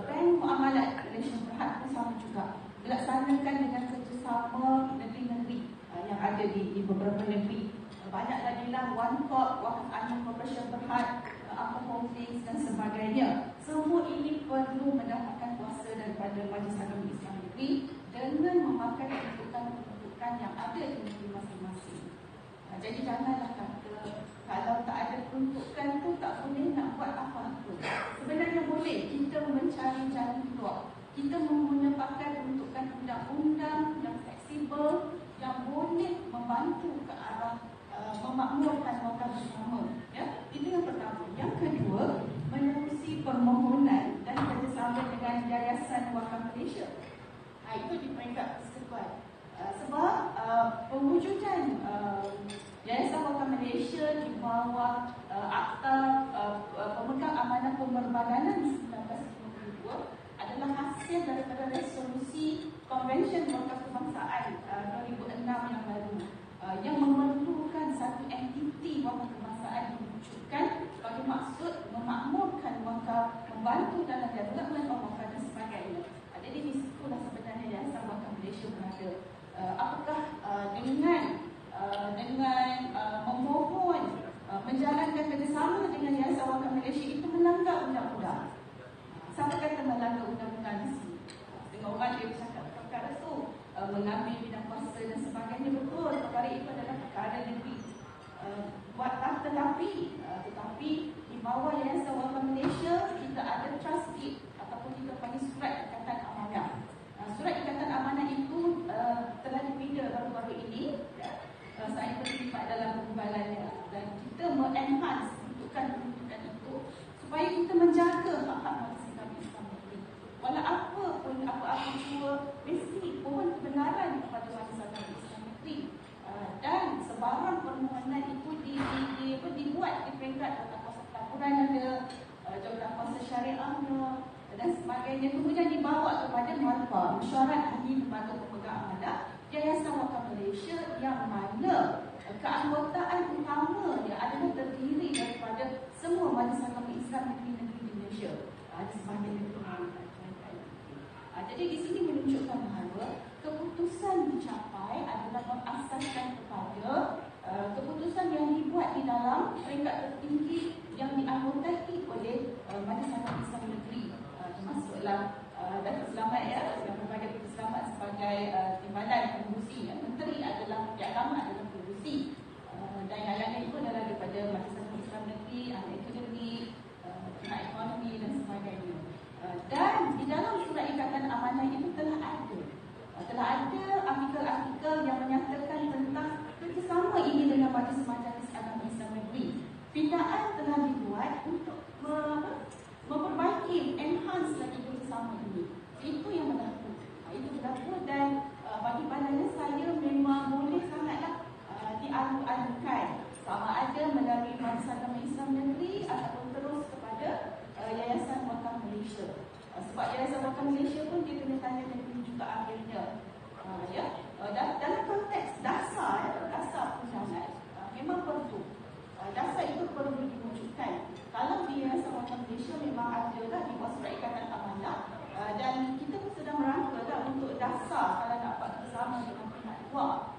Bank Muamalat Malaysia Berhad pun sama juga, dilaksanakan dengan kerjasama negeri-negeri yang ada di beberapa negeri. Banyak lagi lah One Corp, Wakaf Anak Corporation Berhad, Apa Holdings dan sebagainya. Semua ini perlu mendapatkan kuasa daripada Majlis Agama Islam Negeri dengan memakai peruntukan yang ada di negeri masing-masing. Jadi janganlah kata kalau tak ada peruntukan tu tak boleh nak buat apa-apa. Sebenarnya boleh kita mencari jalan keluar. Kita menggunakan peruntukan undang-undang yang fleksibel yang boleh membantu ke arah memakmurkan wakaf bersama. Ya, itu yang pertama. Yang kedua, menerusi permohonan dan kerjasama dengan Yayasan Wakaf Malaysia. Itu di peringkat persekutuan. Sebab pewujudan Yayasan Wakaf Malaysia di bawah Akta Pemegang Amanah Pemerbadanan 1952 adalah hasil daripada resolusi Konvensyen Wakaf Kebangsaan 2006 yang lalu, yang memerlukan satu entiti wakaf kebangsaan diwujudkan bagi maksud memakmurkan wakaf, membantu dalam development of wakaf dan sebagainya. Jadi di situlah sebenarnya Yayasan Wakaf Malaysia berada. Apakah dengan memohon menjalankan kerjasama dengan Yayasan Wakaf Malaysia itu melanggar undang-undang? Siapa kata melanggar undang-undang di sini? Dengan orang dia bercakap perkara itu mengambil bidang kuasa dan sebagainya, betul, perkara itu adalah perkara negeri. Tetapi di bawah Yayasan Wakaf Malaysia kita ada trust deed ataupun kita panggil surat ikatan amanah. Surat ikatan amanah itu telah dipinda baru-baru ini, ya. Saya terlibat dalam pembahasannya dan kita mengenhance peruntukan itu supaya kita menjaga hak-hak Majlis Agama Islam Negeri. Walau apa-apa jua, mesti mohon kebenaran kepada Majlis Agama Islam Negeri. Dan sebarang permohonan itu dibuat di peringkat Jawatankuasa Pelaburan ada, Jawatankuasa Syariahnya dan sebagainya, kemudian dibawa kepada MALPA, Mesyuarat Ahli Lembaga Pemegang Amanah Yayasan Wakaf Malaysia, yang mana keanggotaan utamanya adalah terdiri daripada semua Majlis Agama Islam negeri-negeri di Malaysia. Sebagainya itu. Jadi di sini menunjukkan bahawa keputusan dicapai adalah berasaskan kepada keputusan yang dibuat di dalam peringkat tertinggi yang dianggotai oleh Majlis Agama Islam Negeri, termasuklah Datuk Selamat, ya, yang berbagai Datuk Selamat sebagai timbalan pengurusi, ya. Menteri adalah agama adalah pengurusi, dan yang lainnya itu adalah daripada Majlis Agama Islam Negeri, ahli akademik, ekonomi dan sebagainya. Dan di dalam surat ikatan amanah itu telah ada artikel-artikel yang menyatakan tentang kerjasama ini dengan Majlis Agama Islam Negeri. Pindaan telah dibuat untuk memperbaiki, enhance lagi kerjasama ini. Itu yang berlaku. Dan bagi pandangan saya memang boleh sangatlah dialu-alukan, sama ada melalui Majlis Agama Islam Negeri ataupun terus kepada Yayasan Wakaf Malaysia. Sebab Yayasan Wakaf Malaysia pun dia kena tanya negeri juga akhirnya. Dalam konteks dasar undangan memang perlu. Dasar itu perlu diwujudkan. Kalau di Yayasan Wakaf Malaysia memang ada lah di bawah surat ikatan amanah, dan kita pun sedang merangka lah untuk dasar kalau nak buat bersama dengan pihak luar.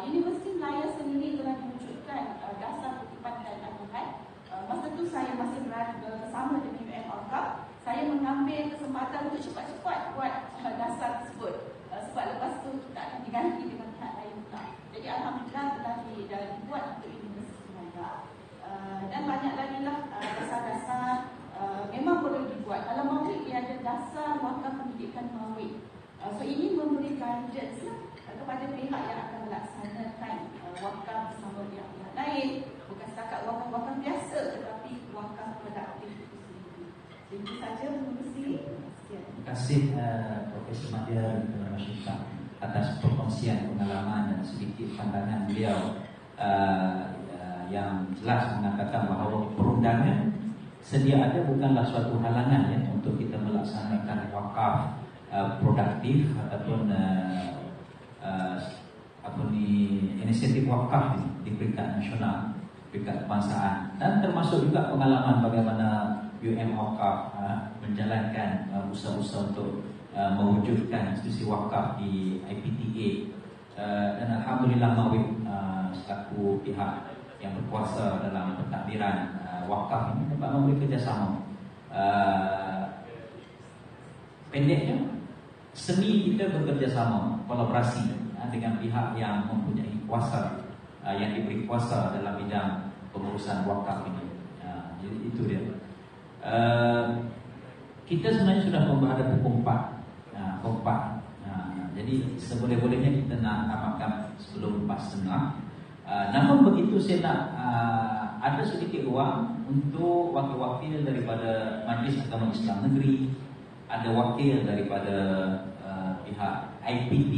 Universiti Melayu sendiri telah diwujudkan dasar kutipan dan aduan. Masa tu saya masih berada bersama dengan UMORCA. Saya mengambil kesempatan untuk cepat-cepat buat dasar tersebut, sebab lepas tu kita akan diganti dengan pihak lain pula. Jadi alhamdulillah telah dibuat untuk Universiti Melayu. Dan banyak lagi lah dasar-dasar memang perlu dibuat. Kalau Mawid dia ada dasar wakaf pendidikan Mawid. So ini memberi guidance kepada pihak yang akan melaksanakan wakaf bersama pihak-pihak lain, bukan setakat wakaf-wakaf biasa tetapi wakaf produktif itu sendiri. Itu saja menurut saya. Terima kasih Profesor Madya Masyita atas perkongsian pengalaman dan sedikit pandangan beliau yang jelas mengatakan bahawa perundangan sedia ada bukanlah suatu halangan, ya, untuk kita melaksanakan wakaf produktif ataupun inisiatif wakaf di peringkat nasional. peringkat kebangsaan, dan termasuk juga pengalaman bagaimana UM Wakaf menjalankan usaha-usaha untuk mewujudkan institusi wakaf di IPTA, dan alhamdulillah Mawib selaku pihak yang berkuasa dalam pentadbiran wakaf ini dapat memberi kerjasama. Pendeknya, seni kita bekerjasama, kolaborasi dengan pihak yang mempunyai kuasa, yang diberi kuasa dalam bidang pengurusan wakaf ini. Jadi itu dia. Kita sebenarnya sudah ada pokok 4. Jadi seboleh-bolehnya kita nak tamatkan sebelum 4.30. Namun begitu saya nak ada sedikit ruang untuk wakil-wakil daripada Majlis Agama Islam Negeri, ada wakil daripada pihak IPT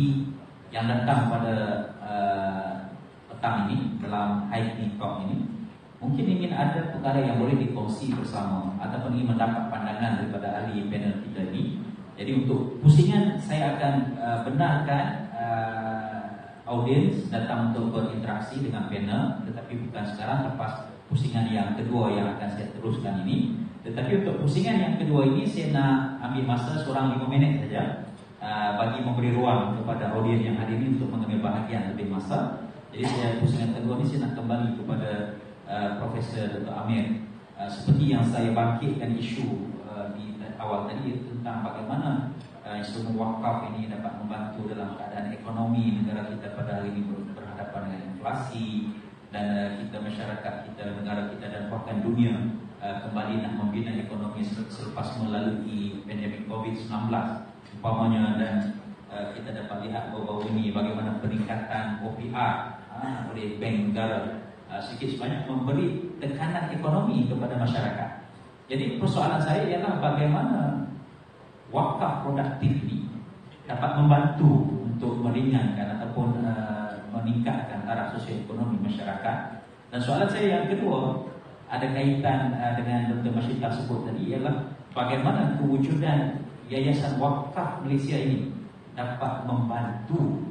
yang datang pada petang ini dalam High Talk ini. Mungkin ingin ada perkara yang boleh dikongsi bersama ataupun ingin mendapat pandangan daripada ahli panel kita ini. Jadi untuk pusingan saya akan benarkan audiens datang untuk berinteraksi dengan panel, tetapi bukan sekarang, lepas pusingan yang kedua yang akan saya teruskan ini. Tetapi untuk pusingan yang kedua ini saya nak ambil masa seorang 5 minit saja bagi memberi ruang kepada audiens yang hadir ini untuk mengambil bahagian lebih masa. Jadi saya pusingan kedua ini saya nak kembali kepada Profesor Dr. Amir. Seperti yang saya bangkitkan isu di awal tadi tentang bagaimana instrumen wakaf ini dapat membantu dalam keadaan ekonomi negara kita pada hari ini berhadapan dengan inflasi, dan kita, masyarakat kita, negara kita dan bahkan dunia kembali nak membina ekonomi selepas melalui pandemik COVID-19 umpamanya. Dan kita dapat lihat bahawa ini bagaimana peningkatan OPR oleh bank negara sedikit sebanyak memberi tekanan ekonomi kepada masyarakat. Jadi persoalan saya ialah bagaimana wakaf produktif ini dapat membantu untuk meringankan ataupun meningkatkan taraf sosioekonomi masyarakat. Dan soalan saya yang kedua ada kaitan dengan Dr. Masyitah sebut tadi, ialah bagaimana kewujudan Yayasan Wakaf Malaysia ini dapat membantu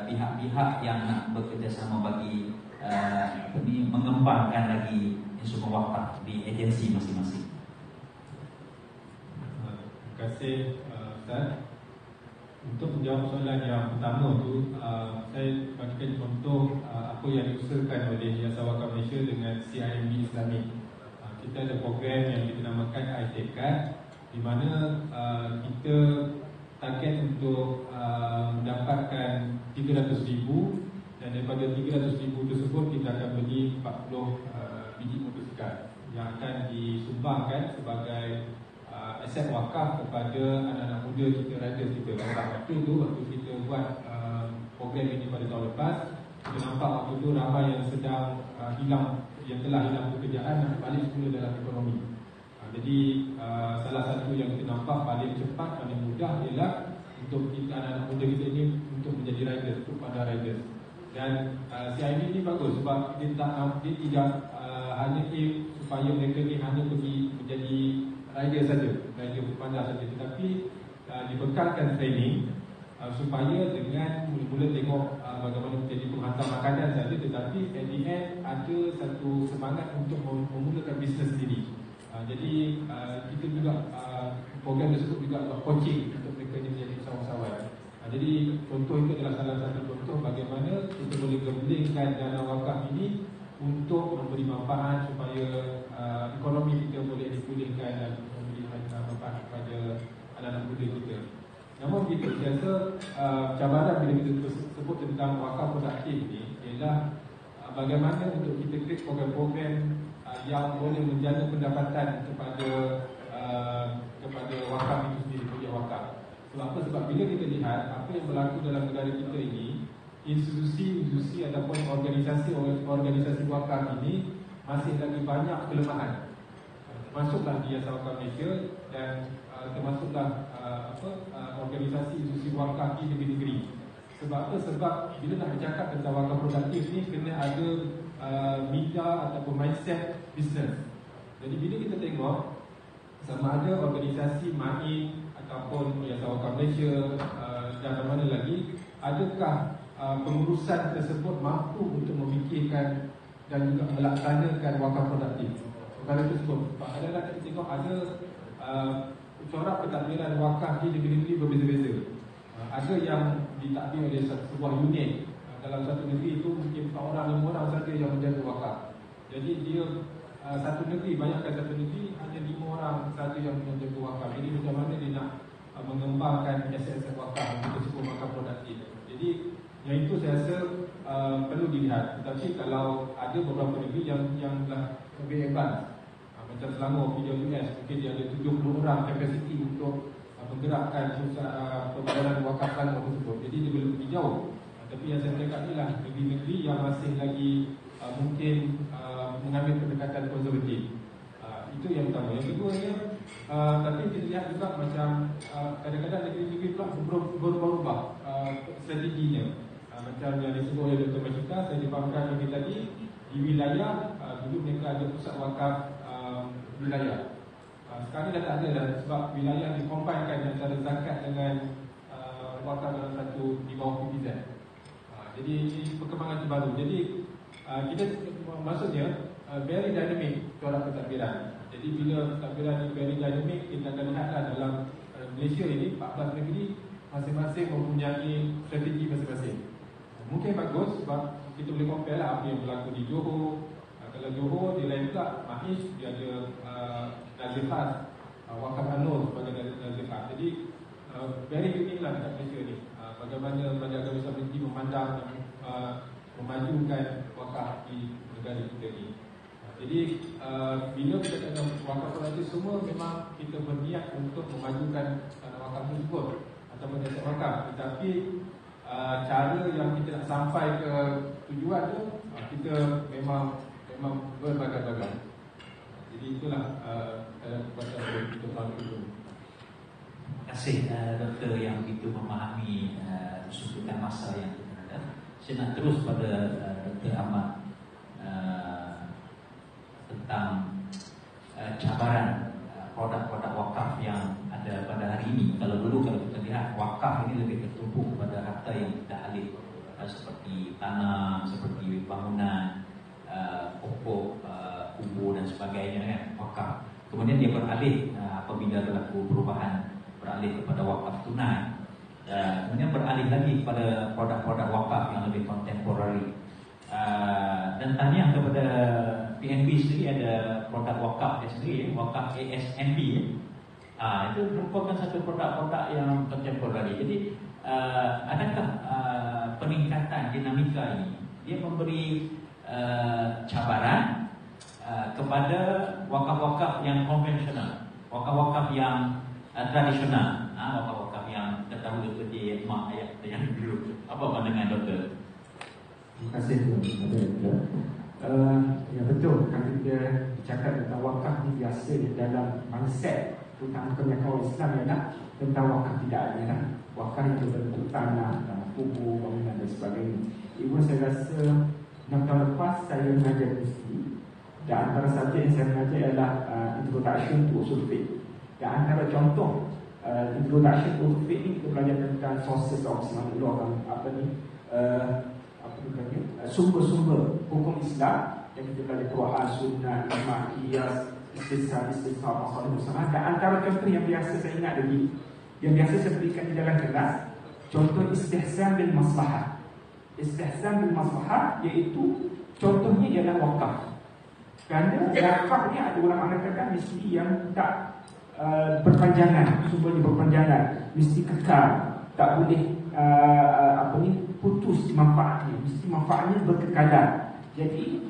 pihak-pihak yang nak bekerjasama bagi mengembangkan lagi instrumen wakaf di agensi masing-masing. Terima kasih Ustaz. Untuk menjawab soalan yang pertama tu, saya bagikan contoh apa yang diusahakan oleh Yayasan Wakaf Malaysia dengan CIMB Islamic. Kita ada program yang kita namakan iTekad, di mana kita target untuk mendapatkan 300,000, dan daripada 300,000 tersebut kita akan beli 40 biji motosikal yang akan disumbangkan sebagai aset wakaf kepada anak-anak muda kita, riders kita. Waktu kita buat program ini pada tahun lepas, kita nampak waktu itu ramai yang sedang yang telah hilang pekerjaan dan balik semula dalam ekonomi. Jadi salah satu yang kita nampak paling cepat, paling mudah ialah untuk kita, anak-anak muda kita ini untuk menjadi riders, untuk pada riders. Dan CIMB ini bagus sebab dia tidak hanya supaya mereka ni hanya pergi menjadi rider saja, rider berpandang saja, tetapi dibekalkan training supaya dengan mula-mula tengok bagaimana menjadi penghantar makanan saja, tetapi at the end ada satu semangat untuk memulakan bisnes sendiri. Jadi kita juga program tersebut juga buat coaching untuk mereka menjadi usahawan. Jadi contoh itu adalah salah satu contoh bagaimana kita boleh gabungkan dana wakaf ini untuk memberi manfaat supaya ekonomi kita boleh dipulihkan dan memberi manfaat kepada anak-anak muda kita. Namun begitu, saya rasa cabaran bila kita sebut tentang wakaf produktif ini ialah bagaimana untuk kita create program-program yang boleh menjaga pendapatan kepada wakaf itu sendiri, projek wakaf. Sebab apa? Sebab bila kita lihat apa yang berlaku dalam negara kita ini, institusi ataupun organisasi wakaf ini masih lagi banyak kelemahan. Termasuklah Yayasan Wakaf Malaysia dan termasuklah organisasi institusi wakaf di negeri-negeri. Sebab apa? Sebab bila nak bercakap tentang wakaf produktif ni kena ada minda ataupun mindset business. Jadi bila kita tengok sama ada organisasi MAIN ataupun Yayasan Wakaf Malaysia dan mana lagi, adakah pengurusan tersebut mampu untuk memikirkan dan juga melaksanakan wakaf produktif. Perkara tersebut, adalah kita tengok ada corak pentadbiran wakaf di negeri-negeri berbeza-beza. Ada yang ditadbir oleh sebuah unit. Dalam satu negeri itu mungkin 4 orang, 5 orang saja yang menjaga wakaf. Jadi dia satu negeri, bayangkan satu negeri hanya 5 orang saja yang menjaga wakaf. Jadi macam mana dia nak mengembangkan aset-aset wakaf untuk sebut wakaf produktif. Jadi yang itu saya rasa perlu dilihat. Tetapi kalau ada beberapa negeri yang dah lebih advance, macam Selangor, video US, mungkin dia ada 70 orang kapasiti untuk menggerakkan pembayaran wakaf Selangor tersebut. Jadi dia belum pergi jauh. Tapi yang saya cakap ni lah, negeri-negeri yang masih lagi mungkin mengambil pendekatan konservatif. Itu yang pertama. Yang keduanya, tapi kita lihat juga macam kadang-kadang negeri-negeri pula berubah-ubah strateginya. Macam yang disebut oleh Dr. Mashita, saya difahamkan lagi tadi, di wilayah dulu mereka ada pusat wakaf wilayah. Sekarang dah tak ada dah, sebab wilayah dikombinkan antara zakat dengan wakaf dalam satu di bawah PPZ. Jadi ini perkembangan terbaru. Jadi kita maksudnya very dynamic corak pentadbiran. Jadi bila pentadbiran ini very dynamic, kita akan lihatlah dalam Malaysia ini 14 negeri masing-masing mempunyai strategi masing-masing. Mungkin bagus sebab kita boleh compare lah apa yang berlaku di Johor. Kalau Johor dia lain pula, Mahish dia ada nazir khas, wakaf Anur sebagai nazir khas. Jadi very unique lah dekat Malaysia ni. Bagaimana Majlis Agama Islam Negeri memandang dan memajukan wakaf di negara kita ni. Jadi bila kita kata wakaf produktif, semua memang kita berniat untuk memajukan wakaf tersebut ataupun aset wakaf. Tetapi cara yang kita nak sampai ke tujuan tu, kita memang berbagai-bagai. Jadi itulah dalam perbuatan untuk tahun itu. Terima kasih doktor yang begitu memahami suntukan masa yang kita ada. Saya nak terus pada Dr. Ahmad tentang cabaran produk-produk wakaf yang ada pada hari ini. Kalau kita lihat wakaf ini lebih tertumpu kepada harta yang tidak alih, seperti tanah, seperti bangunan, pokok, kubur dan sebagainya kan, wakaf. Kemudian dia beralih apabila berlaku perubahan, beralih kepada wakaf tunai. Kemudian beralih lagi kepada produk-produk wakaf yang lebih kontemporari. Dan tanya kepada PNB sendiri, ada produk wakaf dia sendiri, wakaf ASNB. Itu merupakan satu produk-produk yang kontemporari. Jadi adakah peningkatan dinamika ini dia memberi cabaran kepada wakaf-wakaf yang konvensional, wakaf-wakaf yang tradisional, wakaf-wakaf yang terdahulu seperti mak ayat yang dulu? Apa pandangan doktor? Terima kasih Tuan. Ya betul, kalau kita bercakap tentang wakaf ni biasa di dalam mindset terutama kebanyakan Islam ialah tentang wakaf tidak ada. Wakaf yang berbentuk tanah, kubur, bangunan dan sebagainya. Ibu saya rasa 6 tahun lepas saya mengajar universiti, dan antara subjek yang saya mengajar ialah Introduction to Usul Fiqh. Dan antara contoh Introduction to Usul Fiqh ni kita belajar tentang sources of Islamic law, sumber-sumber hukum Islam yang kita belajar Quran, Sunnah, Ijma', Qiyas, Istisab, Masalih Musamah. Dan antara contoh yang biasa saya ingat lagi, yang biasa saya berikan di dalam kelas, contoh istihsan bil maslahat. Istihsan bil maslahat iaitu contohnya ialah wakaf. Kerana wakaf ni ada ulama mengatakan mesti yang tak berpanjangan, sumbernya berpanjangan, mesti kekal, tak boleh putus manfaatnya, mesti manfaatnya berkekalan. Jadi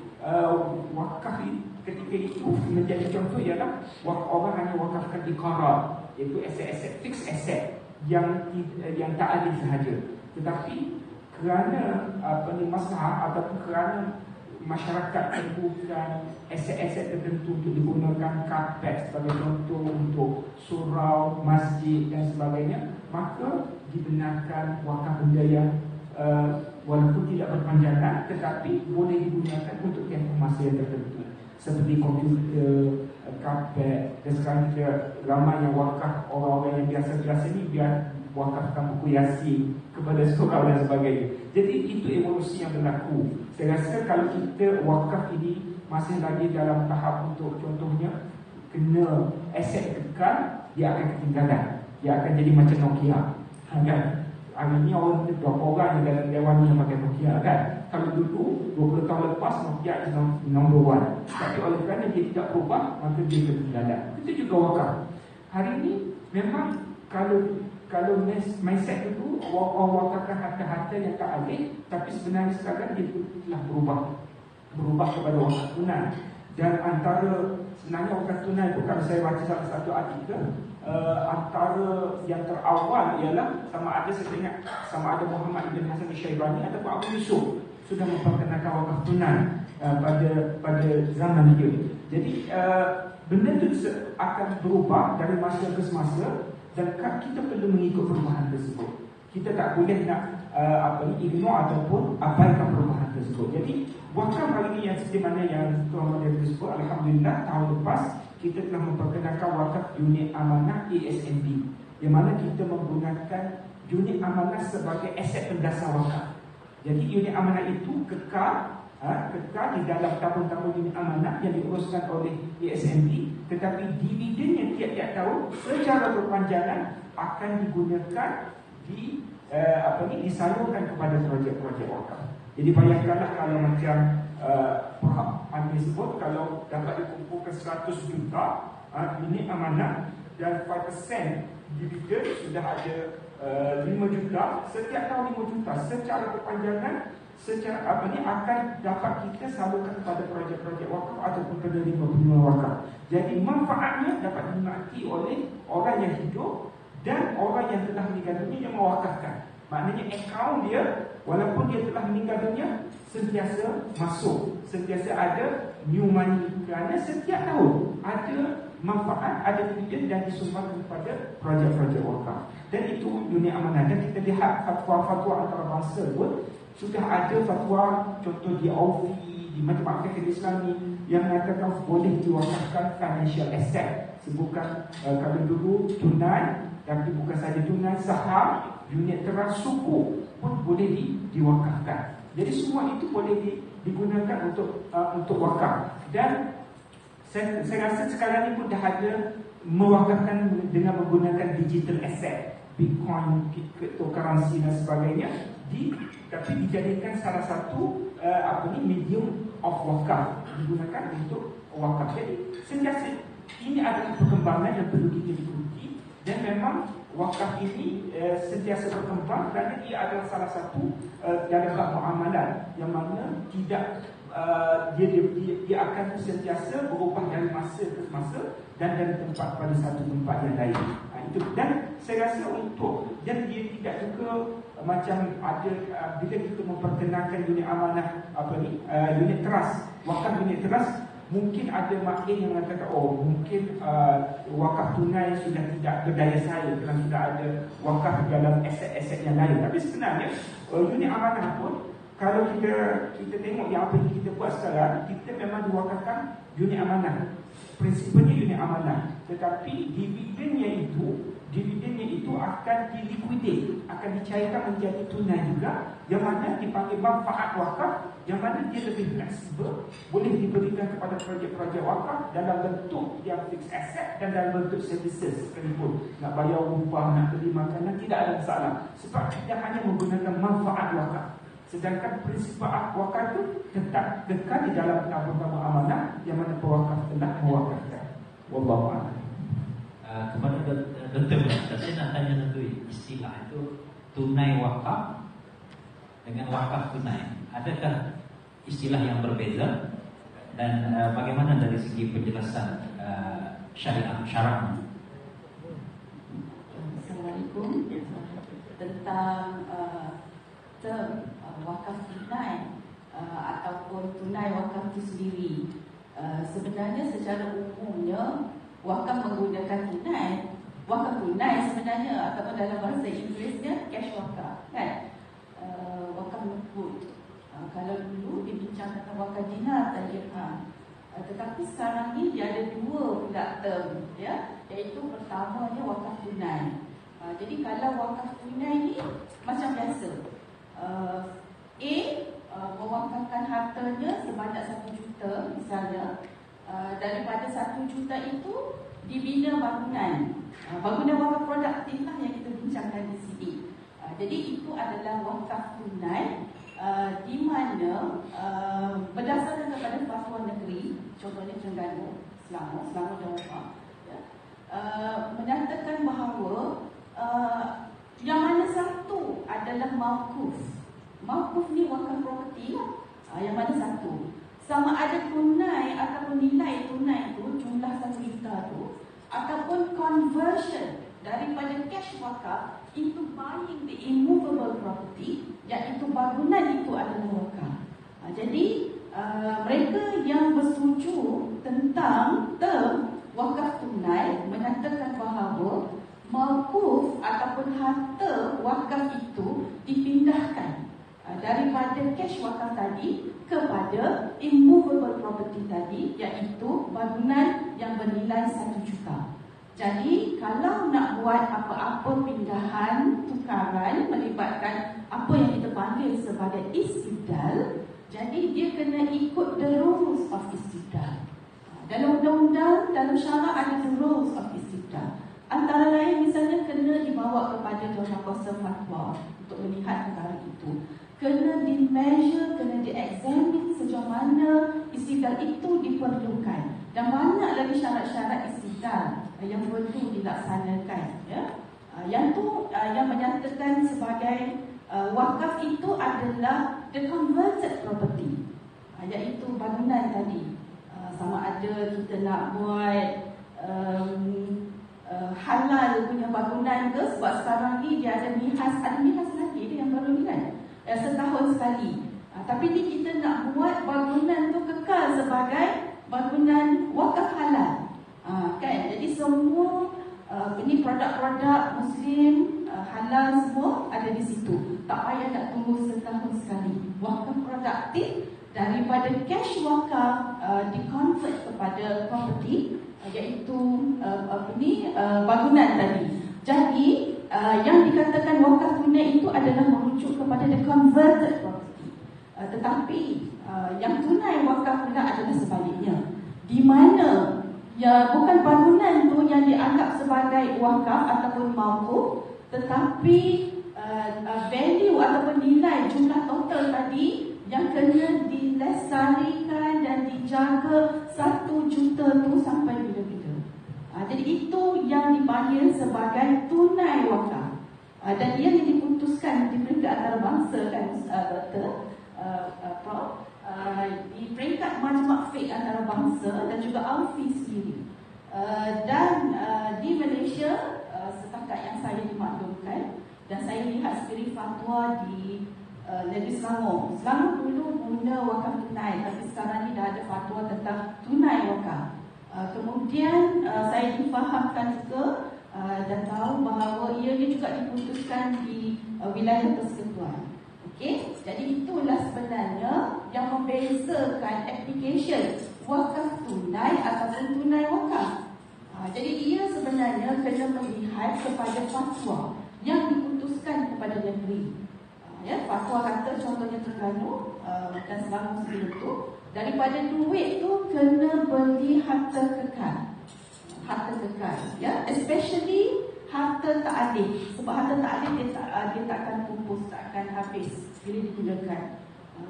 wakaf ketika itu menjadi contoh ialah orang hanya wakafkan iqarar, iaitu aset-aset fixed asset yang tak adil sahaja. Tetapi kerana masalah ataupun kerana masyarakat perlukan aset-aset tertentu untuk digunakan karpet sebagai contoh, untuk surau, masjid dan sebagainya, maka dibenarkan wakaf benda yang walaupun tidak berpanjangan tetapi boleh digunakan untuk tempoh masa yang tertentu, seperti komputer, karpet. Dan sekarang kita ramai yang wakaf orang-orang yang biasa-biasa ni biar wakafkan buku Yasin kepada surau dan sebagainya. Jadi itu evolusi yang berlaku. Saya rasa kalau kita wakaf ini masih lagi dalam tahap untuk contohnya kena aset kekal, dia akan ketinggalan. Dia akan jadi macam Nokia, kan? Hari ni orang berapa orang yang dalam dewan ni yang pakai Nokia, kan? Kalau dulu 20 tahun lepas Nokia is number one. Tapi oleh kerana dia tidak berubah, maka dia ketinggalan. Itu juga wakaf. Hari ini memang kalau mindset itu orang wakafkan harta-harta yang tak alih, tapi sebenarnya sekarang dia telah berubah kepada wakaf tunai. Dan antara sebenarnya wakaf tunai itu, kalau saya baca salah satu artikel, antara yang terawal ialah sama ada Muhammad Ibn Hasan Al-Syaibani ataupun Abu Yusuf sudah memperkenalkan wakaf tunai pada zaman dia. Jadi benda itu akan berubah dari masa ke semasa, dan kita perlu mengikut perubahan tersebut. Kita tak boleh nak ignore ataupun abaikan perubahan tersebut. Jadi wakaf hari ini yang seperti mana yang Tuan Model tersebut, alhamdulillah tahun lepas kita telah memperkenalkan wakaf unit amanah ASNB, yang mana kita menggunakan unit amanah sebagai aset pendasar wakaf. Jadi unit amanah itu kekal di dalam tabung-tabung unit amanah yang diuruskan oleh ASNB, tetapi dividennya tiap-tiap tahun secara berpanjangan akan digunakan disalurkan kepada projek-projek wakaf. Jadi bayangkanlah kalau macam Andi sebut, kalau dapat dikumpulkan 100 juta unit amanah dan 5% dividen sudah ada 5 juta, setiap tahun 5 juta secara berpanjangan akan dapat kita salurkan kepada projek-projek wakaf ataupun penerima wakaf. Jadi manfaatnya dapat dinikmati oleh orang yang hidup dan orang yang telah meninggal dunia yang mewakafkan. Maknanya akaun dia, walaupun dia telah meninggal dunia, sentiasa masuk, sentiasa ada new money, kerana setiap tahun ada manfaat, ada dividen dan disumbangkan kepada projek-projek wakaf. Dan itu unit amanah. Dan kita lihat fatwa-fatwa antarabangsa pun sudah ada fatwa, contoh di AUFI, di Majlis Fiqh Islami, yang mengatakan boleh diwakafkan financial asset. Sebutkan kalau dulu tunai, tapi bukan saja tunai, saham, unit teras, suku pun boleh diwakafkan. Jadi semua itu boleh digunakan untuk wakaf. Dan saya rasa sekarang ini pun dah ada mewakafkan dengan menggunakan digital asset, Bitcoin, cryptocurrency dan sebagainya, tapi dijadikan salah satu medium of wakaf, digunakan untuk wakaf. Jadi sentiasa ini adalah perkembangan yang perlu kita ikuti, dan memang wakaf ini sentiasa berkembang kerana ia adalah salah satu dalam bab muamalah yang mana tidak dia akan sentiasa berubah dari masa ke masa dan dari tempat pada satu tempat yang lain. Itu. Dan saya rasa untuk dan dia tidak juga macam ada bila kita memperkenalkan unit amanah unit trust, wakaf unit trust, mungkin ada makin yang mengatakan mungkin wakaf tunai sudah tidak berdaya saing kerana sudah ada wakaf dalam aset-aset yang lain. Tapi sebenarnya unit amanah pun, kalau kita tengok yang apa yang kita buat sekarang, kita memang diwakafkan unit amanah, prinsipnya unit amanah, tetapi dividennya itu akan diliquidate, akan dicairkan menjadi tunai juga, yang mana dipanggil manfaat wakaf, yang mana dia lebih fleksibel, boleh diberikan kepada projek-projek wakaf dalam bentuk yang fixed asset dan dalam bentuk services sekalipun. Nak bayar upah, nak beli makanan, tidak ada masalah, sebab kita hanya menggunakan manfaat wakaf. Sedangkan prinsip wakaf itu tetap dekat di dalam tabung-tabung amanah yang mana pewakaf telah mewakafkan. Wallahu a'lam. Kepada Dr. saya nak tanya satu istilah itu, tunai wakaf dengan wakaf tunai. Adakah istilah yang berbeza, dan bagaimana dari segi penjelasan syara'nya? Assalamualaikum. Tentang term wakaf tunai ataupun tunai wakaf itu sendiri, sebenarnya secara umumnya wakaf menggunakan tunai. Wakaf tunai sebenarnya ataupun dalam bahasa Inggerisnya cash wakaf, kan? Wakaf nukut. Kalau dulu dibincang tentang wakaf dinar dan dirham, tetapi sekarang ni dia ada dua pula term, ya, iaitu pertamanya wakaf tunai. Jadi kalau wakaf tunai ni macam biasa, A mewakafkan hartanya sebanyak 1 juta misalnya, daripada 1 juta itu dibina bangunan. Bangunan wakaf produktif lah yang kita bincangkan di sini. Jadi itu adalah wakaf tunai di mana berdasarkan kepada fatwa negeri, contohnya Terengganu, Selangor dan Wafak, menyatakan bahawa yang mana satu adalah mawkuf. Mawkuf ni wakaf properti lah. Yang mana satu, sama ada tunai ataupun nilai tunai tu, jumlah 1 juta tu, ataupun conversion daripada cash wakaf into buying the immovable property, iaitu bangunan itu adalah wakaf. Jadi mereka yang bersetuju tentang term wakaf tunai menyatakan bahawa mawkuf ataupun harta wakaf itu dipindahkan daripada cash wakaf tadi kepada immovable property tadi, iaitu bangunan yang bernilai 1 juta. Jadi kalau nak buat apa-apa pindahan, tukaran melibatkan apa yang kita panggil sebagai istibdal, jadi dia kena ikut the rules of istibdal. Dalam undang-undang, dalam syarak ada the rules of istibdal. Antara lain misalnya kena dibawa kepada Jawatan Fatwa untuk melihat perkara itu. Kena di-measure, kena di-examine sejauh mana istibdal itu diperlukan. Dan banyak lagi syarat-syarat istibdal yang perlu dilaksanakan. Yang menyatakan sebagai wakaf itu adalah the converted property, iaitu bangunan tadi. Sama ada kita nak buat halal punya bangunan ke, sebab sekarang ni dia ada mihas lagi dia yang baru ni kan, setahun sekali. Tapi ni kita nak buat bangunan tu kekal sebagai bangunan wakaf halal, kan? Jadi semua ini produk-produk Muslim halal semua ada di situ. Tak payah nak tunggu setahun sekali. Wakaf produktif daripada cash wakaf di-convert kepada property, iaitu bangunan tadi. Jadi yang dikatakan wakaf tunai itu adalah merujuk kepada the converted property. Tetapi yang tunai wakaf pula adalah sebaliknya, di mana bukan bangunan tu yang dianggap sebagai wakaf ataupun mawkuf, tetapi value ataupun nilai jumlah total tadi yang kena dilestarikan dan dijaga 1 juta tu sampai bila-bila. Jadi itu yang dipanggil sebagai tunai wakaf. Dan ia diputuskan di peringkat antarabangsa kan, Dr. Prof, di peringkat Majma' Fiqh Antarabangsa dan juga AUFI sendiri. Dan di Malaysia, setakat yang saya dimaklumkan dan saya lihat sendiri fatwa di Negeri Selangor. Selangor dulu guna wakaf tunai, tapi sekarang ni dah ada fatwa tentang tunai wakaf. Kemudian saya difahamkan juga dan tahu bahawa ianya juga diputuskan di wilayah persekutuan. Okey, jadi itulah sebenarnya yang membezakan application wakaf tunai ataupun tunai wakaf. Jadi ia sebenarnya kena melihat kepada fatwa yang diputuskan kepada negeri. Fatwa kata contohnya Terengganu dan Selangor sebelum itu, daripada duit tu kena beli harta kekal. Harta kekal, especially harta ta'adil. Sebab harta ta'adil dia tak akan pupus, tak akan habis bila digunakan.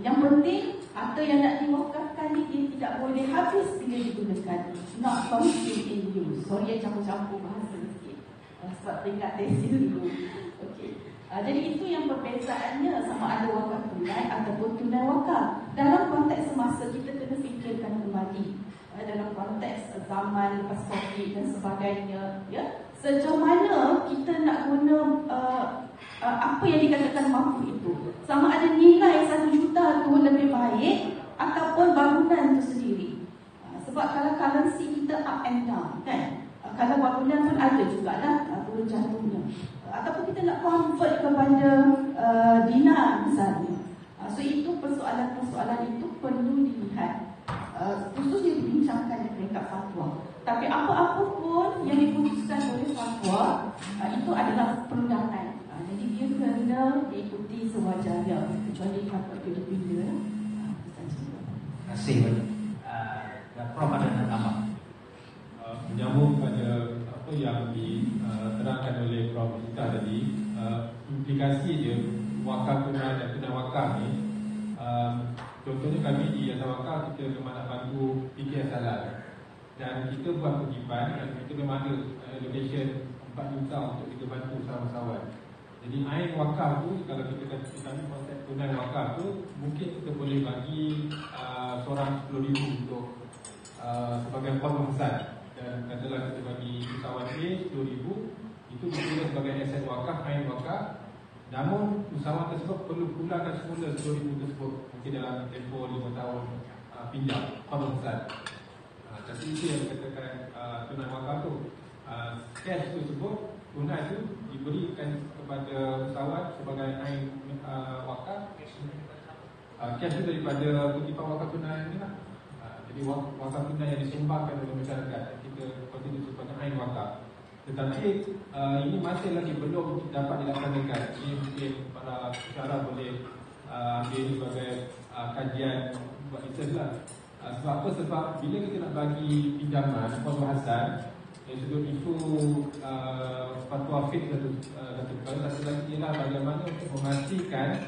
Yang penting harta yang nak diwakafkan ni dia tidak boleh habis bila digunakan. Not consumed in use. Sorry campur-campur bahasa sikit sebab teringat tesil dulu. Okey. Jadi itu yang perbezaannya sama ada wakaf tunai ataupun tunai wakaf. Dalam konteks semasa kita kena fikirkan kembali, dalam konteks zaman lepas COVID dan sebagainya, sejauh mana kita nak guna apa yang dikatakan mampu itu. Sama ada nilai 1 juta tu lebih baik ataupun bangunan tu sendiri. Sebab kalau currency kita up and down kan, kalau bangunan pun ada jugalah turun jatuhnya. Ataupun kita nak convert kepada dinar misalnya. So itu persoalan-persoalan itu perlu dilihat, khususnya dibincangkan di peringkat fatwa. Tetapi apa-apa pun yang diputuskan oleh fatwa itu adalah perundangan. Jadi dia kena diikuti sewajarnya, kecuali fatwa itu bila. Terima kasih. Prof ada nak tambah? Menyambung pada apa yang diterangkan oleh Prof Ita tadi, implikasi dia wakaf tunai dan tunai wakaf ni, contohnya kami di Yayasan Wakaf kita memang nak bantu PKS halal dan kita buat kutipan dan kita memang ada allocation 4 juta untuk kita bantu usahawan-usahawan. Jadi ain wakaf tu, kalau kita kami konsep tunai wakaf tu, mungkin kita boleh bagi seorang 10,000 untuk sebagai potong besar. Dan katalah kita bagi usahawan A 10,000, itu ditulis sebagai aset wakaf, ain wakaf. Namun usahawan tersebut perlu pulangkan semula 10,000 tersebut mungkin dalam tempoh 5 tahun pinjam potong besar. Tapi itu yang dikatakan tunai wakaf tu. Cash tersebut, tunai itu diberikan kepada usahawan sebagai ain wakaf. Cash itu daripada kutipan wakaf tunai ni lah. Jadi wakaf tunai yang disumbangkan oleh masyarakat, kita konstitusi sebagai ain wakaf. Tetapi ini masih lagi belum dapat dilaksanakan. Ini mungkin para pensyarah boleh ambil sebagai kajian buat research lah. Sebab apa? Sebab bila kita nak bagi pinjaman fatwa hasan, dari sudut isu fatwa fiqh satu lagi ialah bagaimana untuk memastikan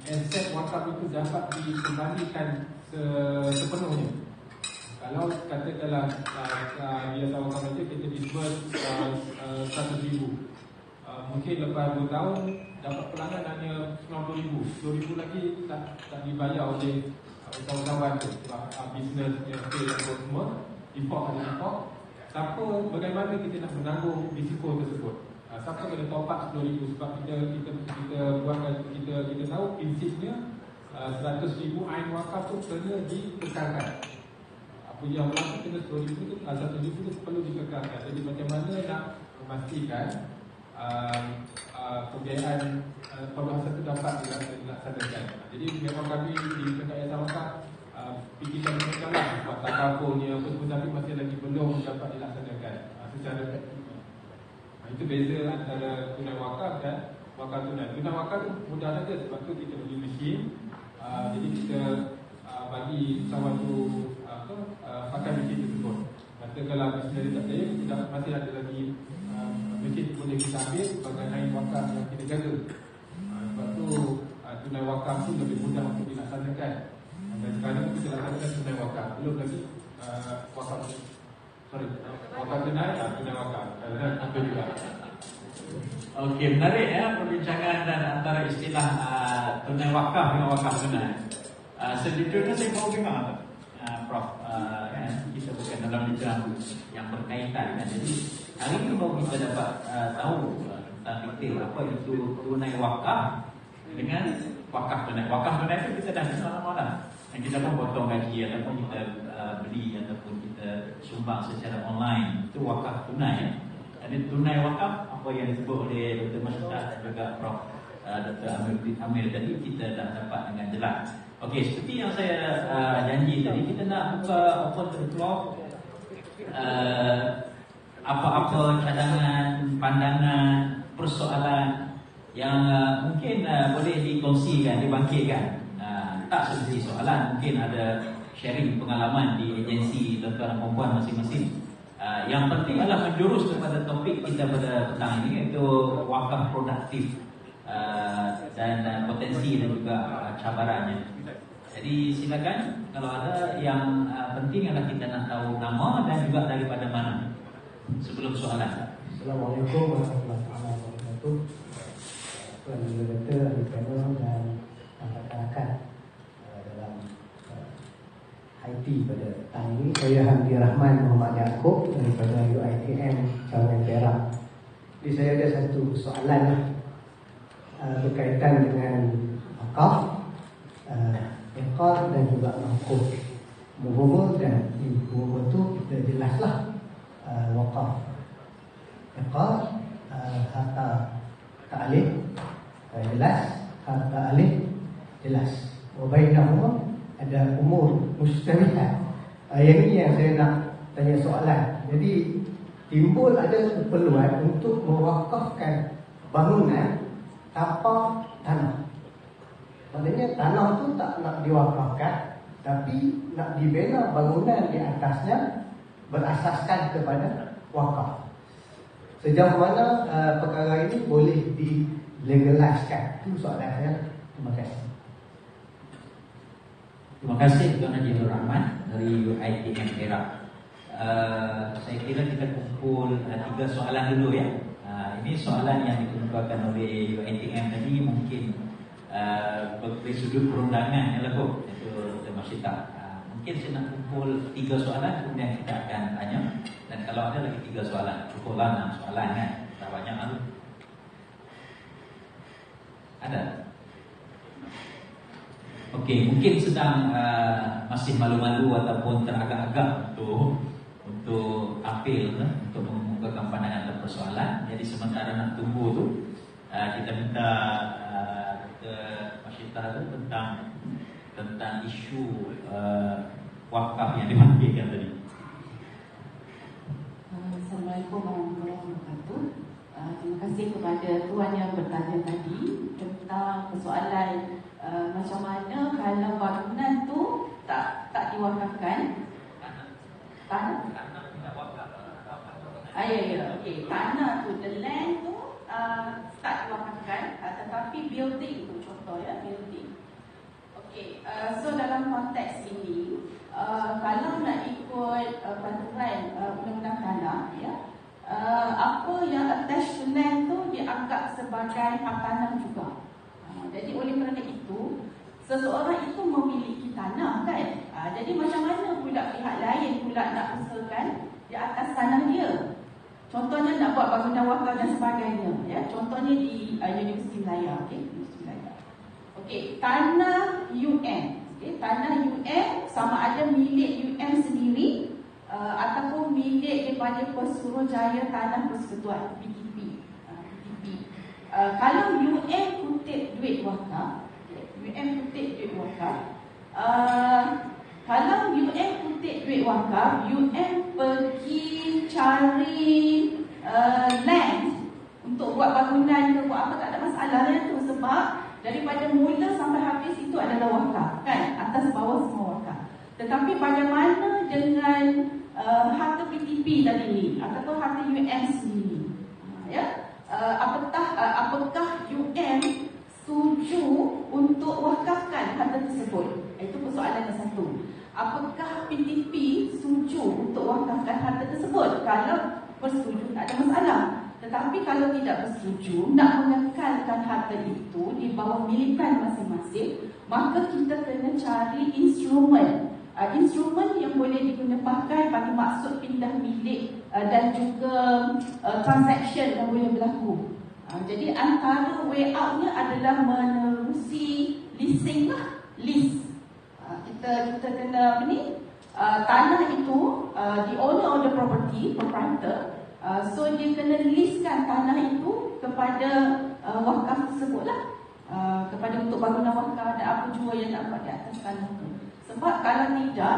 aset wakaf itu dapat dikembalikan sepenuhnya. Kalau katakanlah Yayasan Wakaf saja kita disburse 100,000, mungkin lepas 2 tahun dapat pelanggan hanya 90,000, 10,000 lagi tak dibayar oleh usahawan tu sebab bisnes yang fail semua, default ada default. Siapa, bagaimana kita nak menanggung risiko tersebut? Siapa kena top up 10,000 sebab kita buatkan, kita tahu prinsipnya 100,000 ain wakaf tu kena dikekalkan. Apa yang berlaku kena 10,000 tu, 1,000 tu perlu dikekalkan. Jadi macam mana nak memastikan pembiayaan perbahasan itu dapat dilaksanakan. Jadi memang kami di Yayasan Wakaf fikirkan mereka lah buat takafulnya apa semua, tapi masih lagi belum dapat dilaksanakan secara praktikal. Itu beza antara tunai wakaf dan wakaf tunai. Tunai wakaf tu mudah saja sebab tu kita beli mesin. Jadi kita bagi usahawan tu pakai mesin tersebut. Katakanlah mesin tak percaya, kita masih ada lagi mesin boleh kita ambil sebagai ain wakaf yang kita jaga. Sebab tu tunai wakaf tu lebih mudah untuk dilaksanakan. Dan sekarang kita laksanakan tunai wakaf, belum lagi wakaf tunai, tunai wakaf. Itu juga. Okey, menarik ya perbincangan dan antara istilah tunai wakaf dengan wakaf tunai. Sejujurnya saya mau bimbang, Prof. Kan, kita bukan dalam bidang yang berkaitan. Kan? Jadi hari ini baru kita dapat tahu tentang detail apa itu tunai wakaf dengan wakaf tunai. Wakaf tunai itu kita dah kenal lama dah. Dan kita pun potong gaji ataupun kita beli ataupun kita sumbang secara online. Itu wakaf tunai. Ya? Jadi tunai wakaf apa yang disebut oleh Dr. Masyidah dan juga Prof. Dr. Amir tadi kita dah dapat dengan jelas. Okey, seperti yang saya janji tadi, kita nak buka open to the floor. Apa-apa cadangan, pandangan, persoalan yang mungkin boleh dikongsikan, dibangkitkan. Tak seperti soalan, mungkin ada sharing pengalaman di agensi tuan-tuan dan perempuan masing-masing. Yang penting adalah menjurus kepada topik kita pada petang ini, iaitu wakaf produktif dan potensi dan juga cabarannya. Jadi silakan, kalau ada yang penting adalah kita nak tahu nama dan juga daripada mana. Sebelum soalan. Assalamualaikum warahmatullahi wabarakatuh. Tuan Moderator, ahli panel dan rakan-rakan dalam IT pada petang ini. Saya Hamdi Rahman Muhammad Yaakob daripada UiTM Cawangan Perak. Jadi saya ada satu soalan berkaitan dengan wakaf, iqar dan juga mahkuf. Muhumul dan muhumul itu kita jelaslah wakaf. Iqar harta ta'alif jelas, harta alif jelas. Wa bainahuma ada umur mustabihat. Yang ini yang saya nak tanya soalan. Jadi timbul ada keperluan untuk mewakafkan bangunan tanpa tanah. Maknanya tanah tu tak nak diwakafkan, tapi nak dibina bangunan di atasnya berasaskan kepada wakaf. Sejauh mana perkara ini boleh dilegaliskan? Itu soalan saya. Terima kasih. Terima kasih Tuan Haji Nur Rahman dari UiTM Perak. Saya kira kita kumpul 3 soalan dulu ya. Ini soalan yang dikemukakan oleh UiTM tadi mungkin dari sudut perundangan ya lah kok. Itu masih tak. Mungkin saya nak kumpul 3 soalan kemudian kita akan tanya. Dan kalau ada lagi 3 soalan, cukuplah 6 soalan kan. Tak banyak malu. Ada? Okey, mungkin sedang masih malu-malu ataupun teragak-agak untuk apel, untuk mengemukakan pandangan dan persoalan. Jadi sementara nak tunggu tu, kita minta ke Masyitah tu tentang isu wakaf yang dimaksudkan tadi. Assalamualaikum warahmatullahi wabarakatuh. Terima kasih kepada tuan yang bertanya tadi tentang persoalan macam mana kalau bangunan tu tak diwakafkan. Tanah okey. Tanah tu, the land tu tak diwakafkan, tetapi building tu contoh ya, building. Okey, so dalam konteks ini kalau nak ikut peraturan undang-undang tanah ya, apa yang attached to land tu dianggap sebagai hak tanah juga. Jadi oleh kerana itu, seseorang itu memiliki tanah kan. Jadi macam mana pula pihak lain pula nak usahakan di atas tanah dia. Contohnya nak buat bangunan wakaf dan sebagainya ya. Contohnya di Universiti Melaya, okey, Universiti Melaya. Okey, tanah UM. Okey, tanah UM sama ada milik UM sendiri ataupun milik daripada Pesuruhjaya Tanah Persekutuan PTP. Kalau UM kutip duit wakaf, kalau UM kutip duit wakaf, UM pergi cari land untuk buat bangunan ke buat apa, tak ada masalah tu, sebab daripada mula sampai habis itu adalah wakaf kan, atas bawah semua wakaf. Tetapi bagaimana dengan harta PTP tadi ni ataupun harta UM sendiri ya? Apakah UM setuju untuk wakafkan harta tersebut? Itu persoalan yang satu. Apakah PTP setuju untuk wakafkan harta tersebut? Kalau bersetuju tak ada masalah. Tetapi kalau tidak bersetuju, nak mengekalkan harta itu di bawah milikan masing-masing, maka kita kena cari instrumen yang boleh digunakan pakai bagi maksud pindah milik dan juga transaction yang boleh berlaku. Jadi antara way out-nya adalah menerusi leasing lah, lease. Kita kena tanah itu the owner of the property, proprietor, so dia kena leasekan tanah itu kepada wakaf tersebut lah, kepada untuk bangunan wakaf dan apa jua yang nak buat di atas tanah itu. Sebab kalau tidak,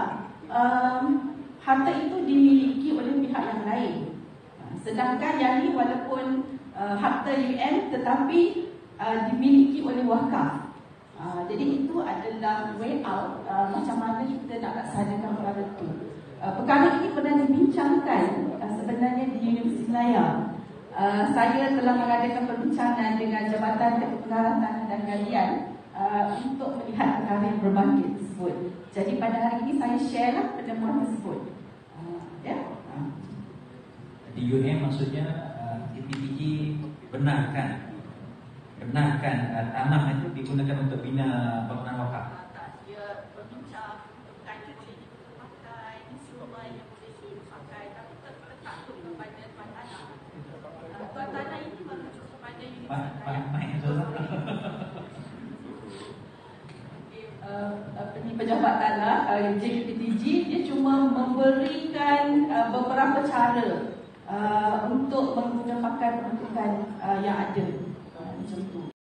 harta itu dimiliki oleh pihak yang lain. Sedangkan yang ini walaupun harta UM tetapi dimiliki oleh wakaf. Jadi itu adalah way out, macam mana kita nak laksanakan perkara itu. Perkara ini pernah dibincangkan sebenarnya di Universiti Melaya. Saya telah mengadakan perbincangan dengan Jabatan Kepengarah Tanah dan Galian untuk melihat perkara yang berbangkit tersebut. Jadi pada hari ini saya share lah penemuan tersebut. Di UM maksudnya PTPG benarkan tanah itu digunakan untuk bina bangunan wakaf. Dia berbincang bukan boleh dipakai, instrumen yang boleh dipakai, tapi tetap kepada tuan tanah. Tuan tanah ini merujuk kepada pejabat tanah JPTG. Dia cuma memberikan beberapa cara untuk menggunakan peruntukan yang ada macam tu.